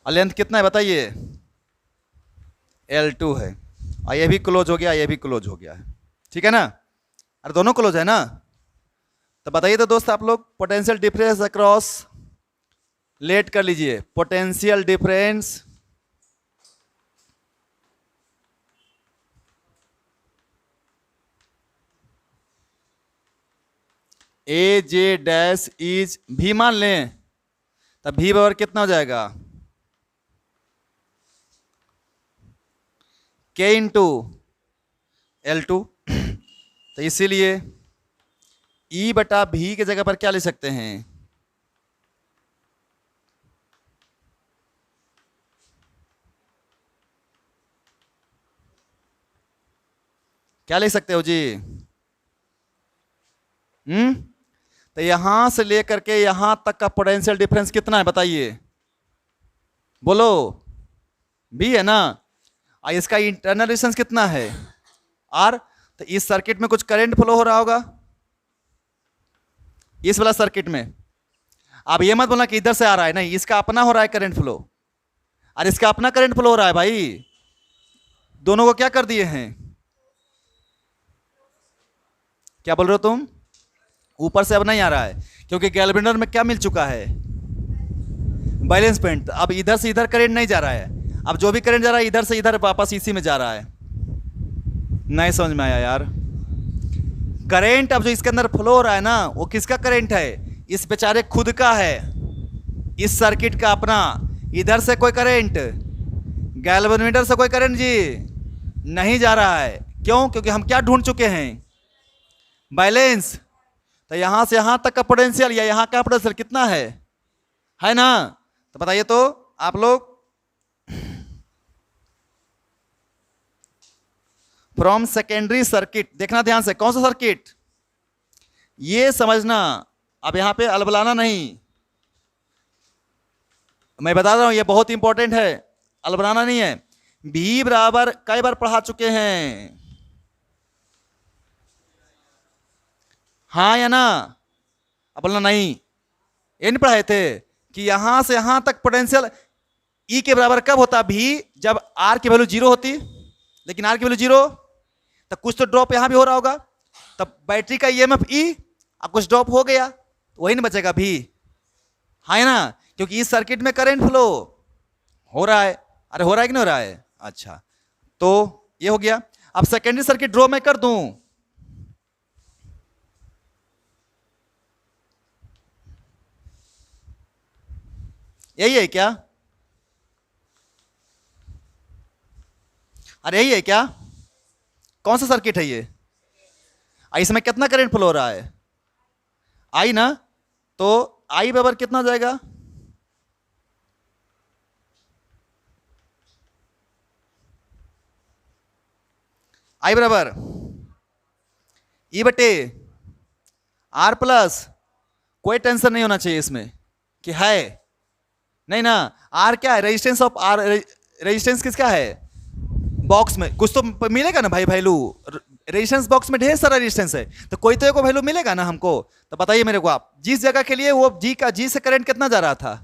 और लेंथ कितना है बताइए? L2 है। और ये भी क्लोज हो गया, ये भी क्लोज हो गया है, ठीक है ना? अरे दोनों क्लोज है ना? तो बताइए तो दोस्त आप लोग, पोटेंशियल डिफरेंस अक्रॉस, लेट कर लीजिए, potential difference A J dash is भी मान लें, तब भी बराबर कितना हो जाएगा? K into L2। तो इसीलिए E बटा भी की जगह पर क्या ले सकते हैं? क्या ले सकते हो जी? तो यहां से लेकर के यहां तक का पोटेंशियल डिफरेंस कितना है बताइए? बोलो, भी है ना? और इसका इंटरनल रेजिस्टेंस कितना है? R। तो इस सर्किट में कुछ करंट फ्लो हो रहा होगा, इस वाला सर्किट में। आप ये मत बोलना कि इधर से आ रहा है, नहीं, इसका अपना हो रहा है करंट फ्लो, और इसका अपना करंट फ्लो हो रहा है भाई। दोनों को क्या कर दिए हैं? क्या बोल रहे हो तुम? ऊपर से अब नहीं आ रहा है, क्योंकि गैल्वेनर में क्या मिल चुका है? Balance point. अब इधर से इधर करंट नहीं जा रहा है, अब जो भी करंट जा रहा है इधर से इधर वापस इसी में जा रहा है। नहीं समझ में आया यार? करंट अब जो इसके अंदर फ्लो हो रहा है ना, वो किसका करंट है? इस बेचारे खुद का है, इस सर्किट का अपना। इधर से कोई करंट गैल्वेनोमीटर से कोई करंट जी नहीं जा रहा है। क्यों? क्योंकि हम क्या ढूंढ चुके हैं? बैलेंस। तो यहां से यहां तक का पोटेंशियल या यहां का पोटेंशियल कितना है ना? तो बताइए तो आप लोग। फ्रॉम सेकेंडरी सर्किट, देखना ध्यान से, कौन सा सर्किट ये समझना। अब यहां पे अलबलाना नहीं, मैं बता रहा हूं ये बहुत इंपॉर्टेंट है, अलबलाना नहीं है। भी बराबर कई बार पढ़ा चुके हैं, हाँ या ना? अब बोलना नहीं, ये नहीं पढ़ाए थे कि यहां से यहां तक पोटेंशियल ई के बराबर कब होता? भी जब आर की वैल्यू जीरो होती। लेकिन आर की वैल्यू जीरो, तो कुछ तो ड्रॉप यहां भी हो रहा होगा, तब बैटरी का ईएमएफ ई, अब कुछ ड्रॉप हो गया तो वही नहीं बचेगा भी, है ना? क्योंकि इस सर्किट में करंट फ्लो हो रहा है। अरे हो रहा है कि नहीं हो रहा है? अच्छा, तो ये हो गया। अब सेकेंडरी सर्किट ड्रॉ मैं कर दूं, यही है क्या? अरे यही है क्या? कौन सा सर्किट है ये? इसमें कितना करंट फ्लो हो रहा है? आई ना? तो आई बराबर कितना जाएगा? आई बराबर ई बटे आर प्लस, कोई टेंशन नहीं होना चाहिए इसमें कि है नहीं ना। आर क्या है? रेजिस्टेंस ऑफ आर, रेजिस्टेंस किसका है? बॉक्स में कुछ तो मिलेगा ना भाई वैल्यू, रेजिस्टेंस बॉक्स में ढेर सारा रेजिस्टेंस है, तो कोई तो एक वैल्यू मिलेगा ना हमको। तो बताइए मेरे को आप, जिस जगह के लिए वो जी से करंट कितना जा रहा था,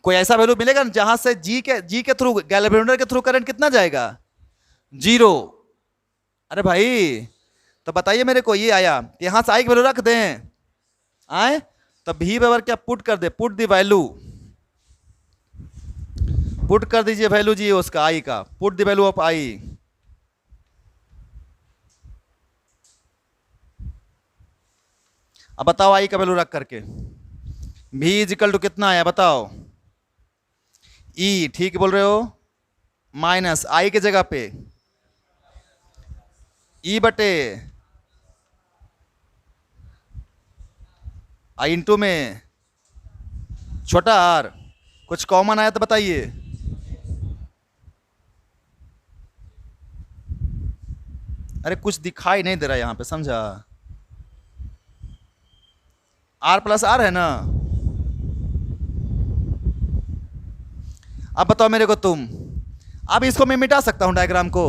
कोई ऐसा वैल्यू मिलेगा ना जहां से जी के थ्रू, गैल्वेनोमीटर के थ्रू करंट कितना जाएगा? जीरो। अरे भाई तो बताइए मेरे को, ये आया यहां से आई की वैल्यू रख दें, आए तो भी बराबर क्या पुट कर दे, पुट दी वैल्यू, पुट कर दीजिए वैल्यू जी उसका आई का, पुट दी वैल्यू ऑफ आई। अब बताओ आई का वैल्यू रख करके भी इजिकल टू कितना आया बताओ? ई, ठीक बोल रहे हो, माइनस आई के जगह पे ई बटे आई इंटू में छोटा आर। कुछ कॉमन आया तो बताइए। अरे कुछ दिखाई नहीं दे रहा यहां पे, समझा? आर प्लस आर है ना? अब बताओ मेरे को तुम, अब इसको मैं मिटा सकता हूं डायग्राम को,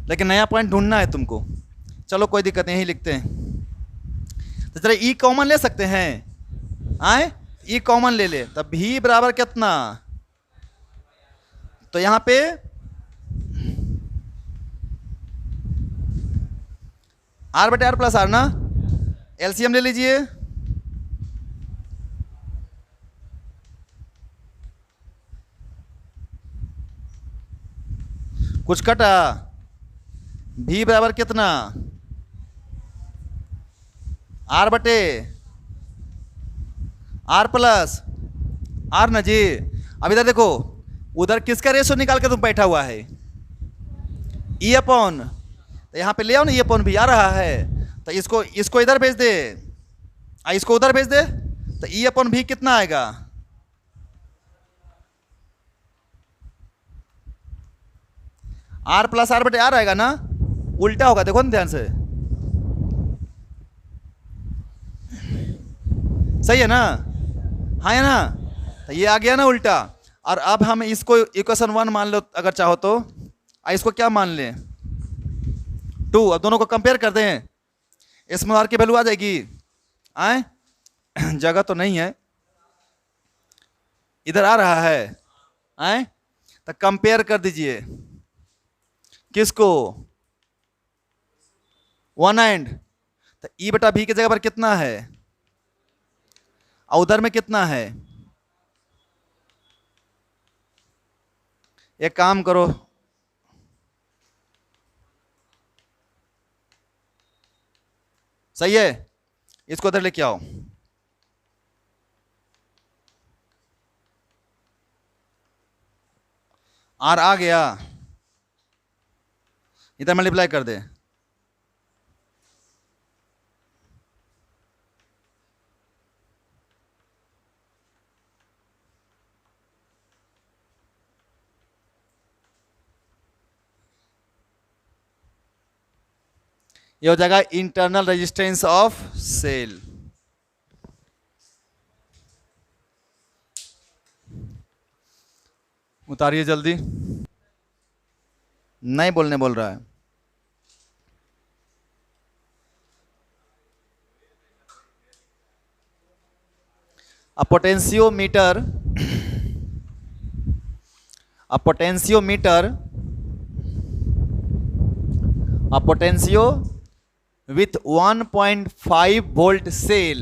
लेकिन नया पॉइंट ढूंढना है तुमको। चलो कोई दिक्कत नहीं, यही लिखते हैं। तो चलो ई कॉमन ले सकते हैं, आए ई कॉमन ले ले, तब भी बराबर कितना? तो यहां पे आर बटे आर प्लस आर ना, एलसीएम ले लीजिए। कुछ कटा, भी बराबर कितना? आर बटे आर प्लस आर ना जी। अब इधर देखो, उधर किसका रेशो निकाल के तुम बैठा हुआ है? ई अपॉन, तो यहां पे ले आओ ना, ई अपॉन भी आ रहा है, तो इसको इधर भेज दे, इसको उधर भेज दे, तो ई अपॉन भी कितना आएगा? आर प्लस आर बटे आर आएगा ना, उल्टा होगा, देखो ना ध्यान से, सही है ना? हाँ है ना? तो ये आ गया ना उल्टा। और अब हम इसको इक्वेशन 1 मान लो अगर चाहो तो, इसको क्या मान लें? 2। अब दोनों को कंपेयर कर दें, इसमें आर की वैल्यू आ जाएगी, आए जगह तो नहीं है, इधर आ रहा है, आए तो कंपेयर कर दीजिए किसको? 1 एंड, तो ई बटा भी की जगह पर कितना है, और उधर में कितना है? एक काम करो, सही है, इसको उधर लेके आओ। आर आ गया, इधर मल्टीप्लाई कर दे। ये हो जाएगा इंटरनल रेजिस्टेंस ऑफ सेल। उतारिए जल्दी, नहीं बोलने बोल रहा है। A potentiometer, a potentiometer, a potentio with 1.5 volt cell,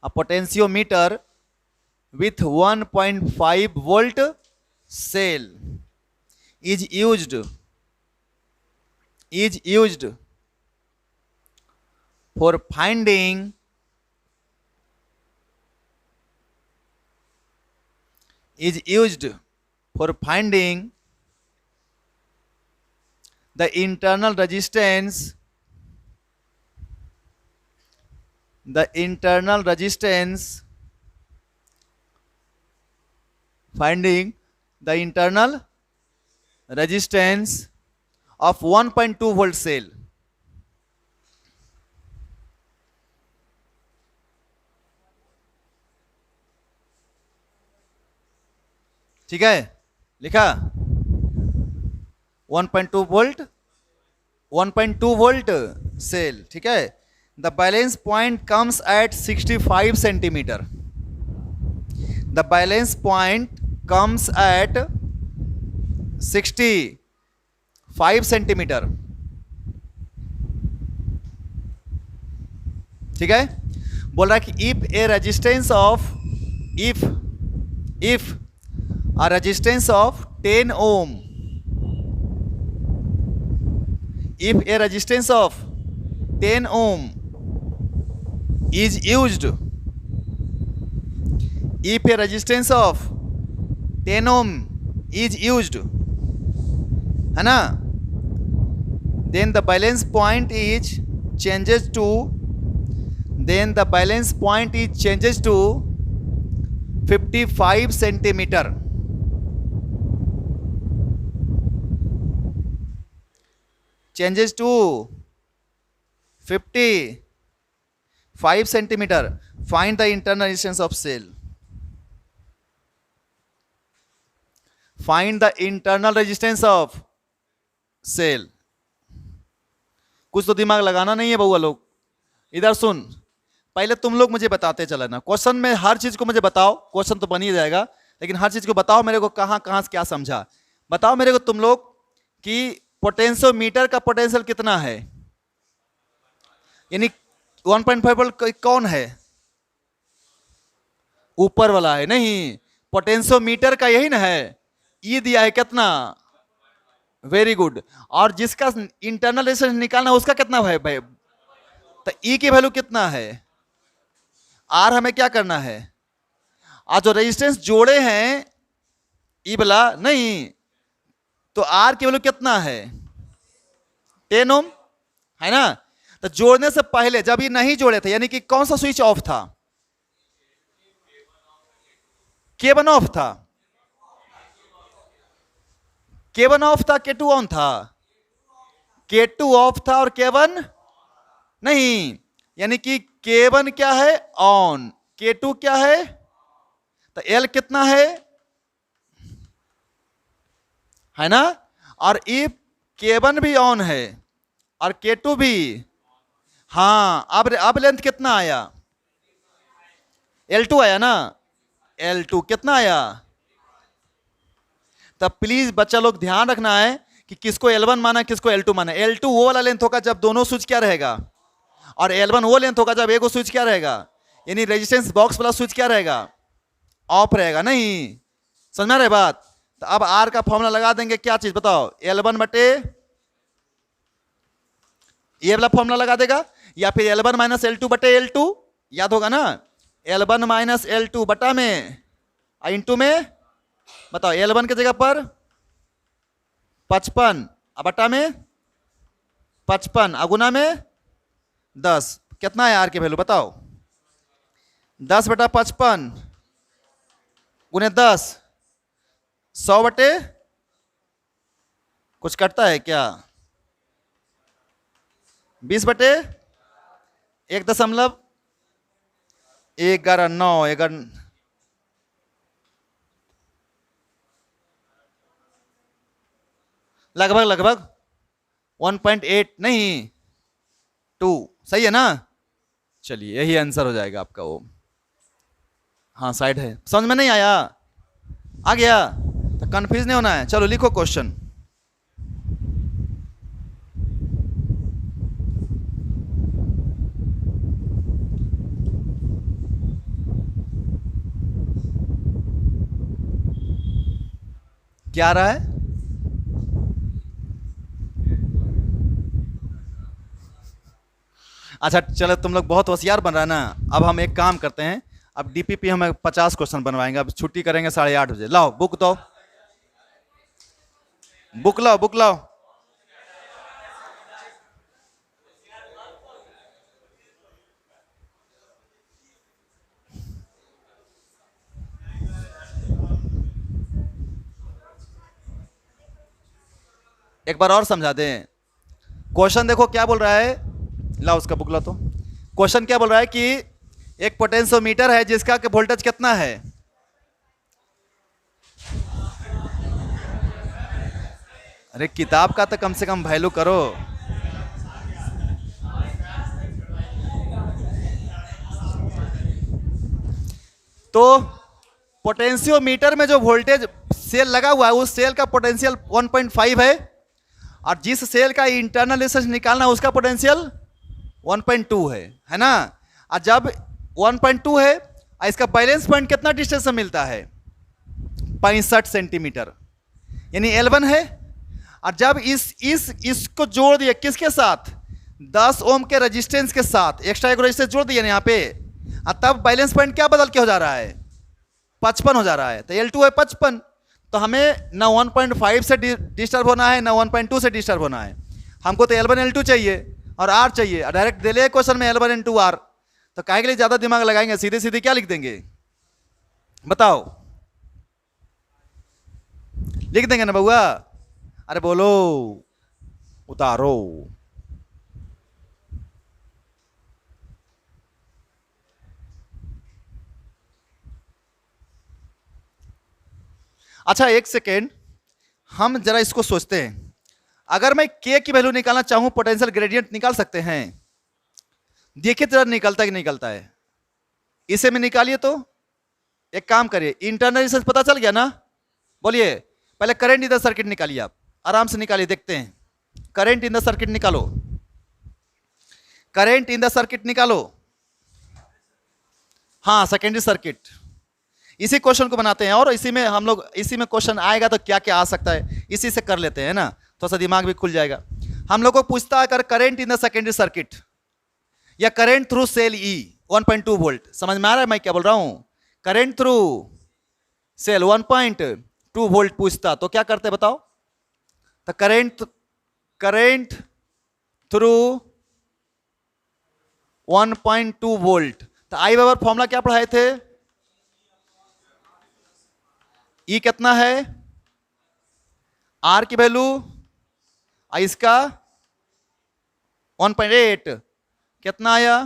a potentiometer with 1.5 volt cell is used for finding the internal resistance, finding the internal resistance of 1.2 volt cell। ठीक है, लिखा 1.2 volt, 1.2 volt cell. ठीक है, the balance point comes at 65 centimetre, the balance point comes at 65 centimetre. ठीक है, बोल रहा है कि if a resistance of if a resistance of 10 ohm, if a resistance of 10 ohm is used, if a resistance of 10 ohm is used, है ना, then the balance point is changes to 55 centimetre. changes to 55 centimeter। Find the internal resistance of cell, find the internal resistance of cell। कुछ तो दिमाग लगाना नहीं है बउआ लोग। इधर सुन, पहले तुम लोग मुझे बताते चला ना, क्वेश्चन में हर चीज को मुझे बताओ, क्वेश्चन तो बन ही जाएगा, लेकिन हर चीज को बताओ मेरे को, कहां कहां से क्या समझा बताओ मेरे को तुम लोग कि पोटेंशियोमीटर का पोटेंशियल कितना है, यानी 1.5 वोल्ट कौन है, ऊपर वाला है, नहीं पोटेंशियोमीटर का यही ना है, ई दिया है कितना, वेरी गुड। और जिसका इंटरनल रेजिस्टेंस निकालना है उसका कितना है भाई, तो ई की वैल्यू कितना है, आर हमें क्या करना है, आज जो रेजिस्टेंस जोड़े हैं ई वाला नहीं, तो आर की वैल्यू कितना है 10 ओम, है ना। तो जोड़ने से पहले जब ये नहीं जोड़े थे, यानी कि कौन सा स्विच ऑफ था, K1 ऑफ था, K1 ऑफ था, K2 ऑन था, K2 ऑफ था और K1 नहीं, यानी कि K1 क्या है ऑन, K2 क्या है, तो L कितना है ना। और इफ K1 भी ऑन है और K2 भी, हाँ अब लेंथ कितना आया, L2 आया ना, L2 कितना आया। तब प्लीज बच्चा लोग ध्यान रखना है कि किसको L1 माना किसको L2 माना। L2 वो वाला लेंथ होगा जब दोनों स्विच क्या रहेगा, और L1 वो लेंथ होगा जब एक स्विच क्या रहेगा, यानी रेजिस्टेंस बॉक्स वाला स्विच क्या रहेगा, ऑफ रहेगा। नहीं समझ में रहे बात। तो अब आर का फॉर्मूला लगा देंगे, क्या चीज बताओ, L1 बटे ये वाला फॉर्मूला लगा देगा, या फिर L1 माइनस L2 बटे L2, याद होगा ना, L1 माइनस L2 बटा में इंटू में बताओ L1 की जगह पर 55, अब बटा में 55, अगुना में 10, कितना है आर की वैल्यू बताओ? 10/55 गुने 10, 100 बटे, कुछ कटता है क्या? 20/1.11 लगभग लगभग 1.8 नहीं 2, सही है ना? चलिए यही आंसर हो जाएगा आपका वो। हाँ साइड है, समझ में नहीं आया? आ गया तो कंफ्यूज नहीं होना है। चलो लिखो क्वेश्चन। क्या आ रहा है? अच्छा चलो, तुम लोग बहुत होशियार बन रहा है ना। अब हम एक काम करते हैं, अब डीपीपी हमें 50 क्वेश्चन बनवाएंगे। अब छुट्टी करेंगे 8:30 बजे। लाओ बुक दो, बुक लाओ, बुक लाओ। एक बार और समझा दें। क्वेश्चन देखो क्या बोल रहा है, लाओ उसका बुक लाओ। तो क्वेश्चन क्या बोल रहा है कि एक पोटेंशियोमीटर है जिसका कि वोल्टेज कितना है? अरे किताब का तो कम से कम वैल्यू करो। तो पोटेंशियोमीटर में जो वोल्टेज सेल लगा हुआ है उस सेल का पोटेंशियल 1.5 है, और जिस सेल का इंटरनल रेजिस्टेंस निकालना है उसका पोटेंशियल 1.2 है ना? और जब 1.2 है, इसका बैलेंस पॉइंट कितना डिस्टेंस से मिलता है? 65 सेंटीमीटर, यानी L1 है। और जब इसको जोड़ दिया किसके साथ? 10 ओम के रेजिस्टेंस के साथ, एक्स्ट्रा एक रेजिस्टेंस जोड़ दिया ना यहाँ पे, और तब बैलेंस पॉइंट क्या बदल के हो जा रहा है? 55 हो जा रहा है। तो L2 है 55, तो हमें ना 1.5 से डिस्टर्ब होना है ना 1.2 से डिस्टर्ब होना है। हमको तो L1 L2 चाहिए और R चाहिए, और डायरेक्ट दे ले क्वेश्चन में L1 L2 R। तो काहे के लिए ज्यादा दिमाग लगाएंगे, सीधे सीधे क्या लिख देंगे बताओ? लिख देंगे ना बउआ? अरे बोलो, उतारो। अच्छा एक सेकेंड, हम जरा इसको सोचते हैं। अगर मैं K की वैल्यू निकालना चाहूं, पोटेंशियल ग्रेडियंट निकाल सकते हैं? देखिए जरा निकलता है कि निकलता है। इसे में निकालिए तो। एक काम करिए, इंटरनल रेजिस्टेंस पता चल गया ना? बोलिए। पहले करंट इन द सर्किट निकालिए, आप आराम से निकालिए, देखते हैं। करंट इन द सर्किट निकालो, करंट इन द सर्किट निकालो। हाँ सेकेंडरी सर्किट। इसी क्वेश्चन को बनाते हैं, और इसी में हम लोग, इसी में क्वेश्चन आएगा तो क्या क्या आ सकता है इसी से कर लेते हैं ना, थोड़ा सा दिमाग भी खुल जाएगा। हम लोग को पूछता है अगर current in the secondary circuit या current through cell E 1.2 volt, समझ में आ रहा है मैं क्या बोल रहा हूं? करंट थ्रू सेल 1.2 वोल्ट पूछता तो क्या करते बताओ? तो करंट थ्रू 1.2 वोल्ट, तो आई बार फॉर्मूला क्या पढ़ाए थे? E कितना है? R की वैल्यू, इसका 1.8 कितना आया?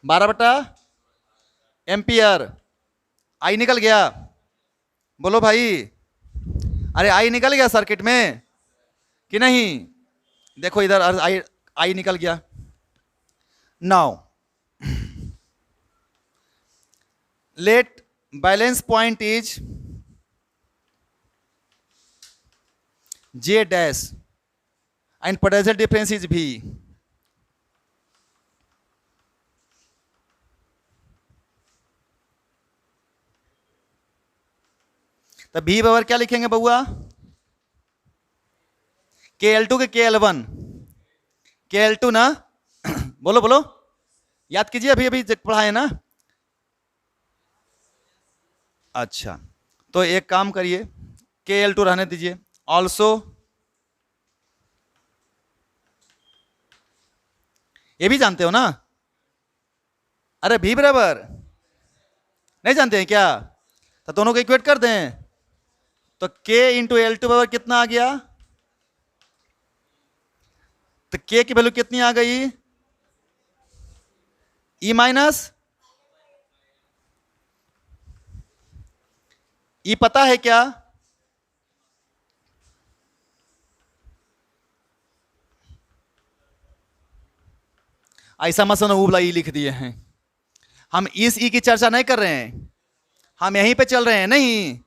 $12 आई निकल गया। बोलो भाई, अरे आई निकल गया सर्किट में कि नहीं? देखो इधर आई निकल गया। Now let balance point is J dash and potential difference is V। तो V बराबर क्या लिखेंगे बउआ? KL2 के KL1, KL2 ना बोलो बोलो, याद कीजिए, अभी अभी पढ़ा है ना। अच्छा, तो एक काम करिए, KL2 रहने दीजिए, ऑल्सो, ये भी जानते हो ना। अरे भी बराबर नहीं जानते हैं क्या? तो दोनों को इक्वेट कर दें, तो K इंटू L2 बराबर कितना आ गया? तो K की वैल्यू कितनी आ गई? E माइनस E पता है क्या? ऐसा मत समझो उबला ई लिख दिए हैं, हम इस ई की चर्चा नहीं कर रहे हैं, हम यहीं पे चल रहे हैं, नहीं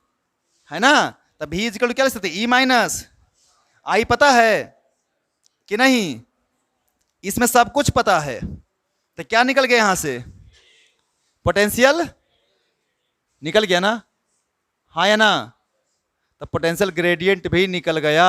है ना। तब भी इजिकल क्या लिख सकते? ई माइनस आई, पता है कि नहीं? इसमें सब कुछ पता है, तो क्या निकल गया यहां से? पोटेंशियल निकल गया ना, हाँ या ना? तो पोटेंशियल ग्रेडियंट भी निकल गया।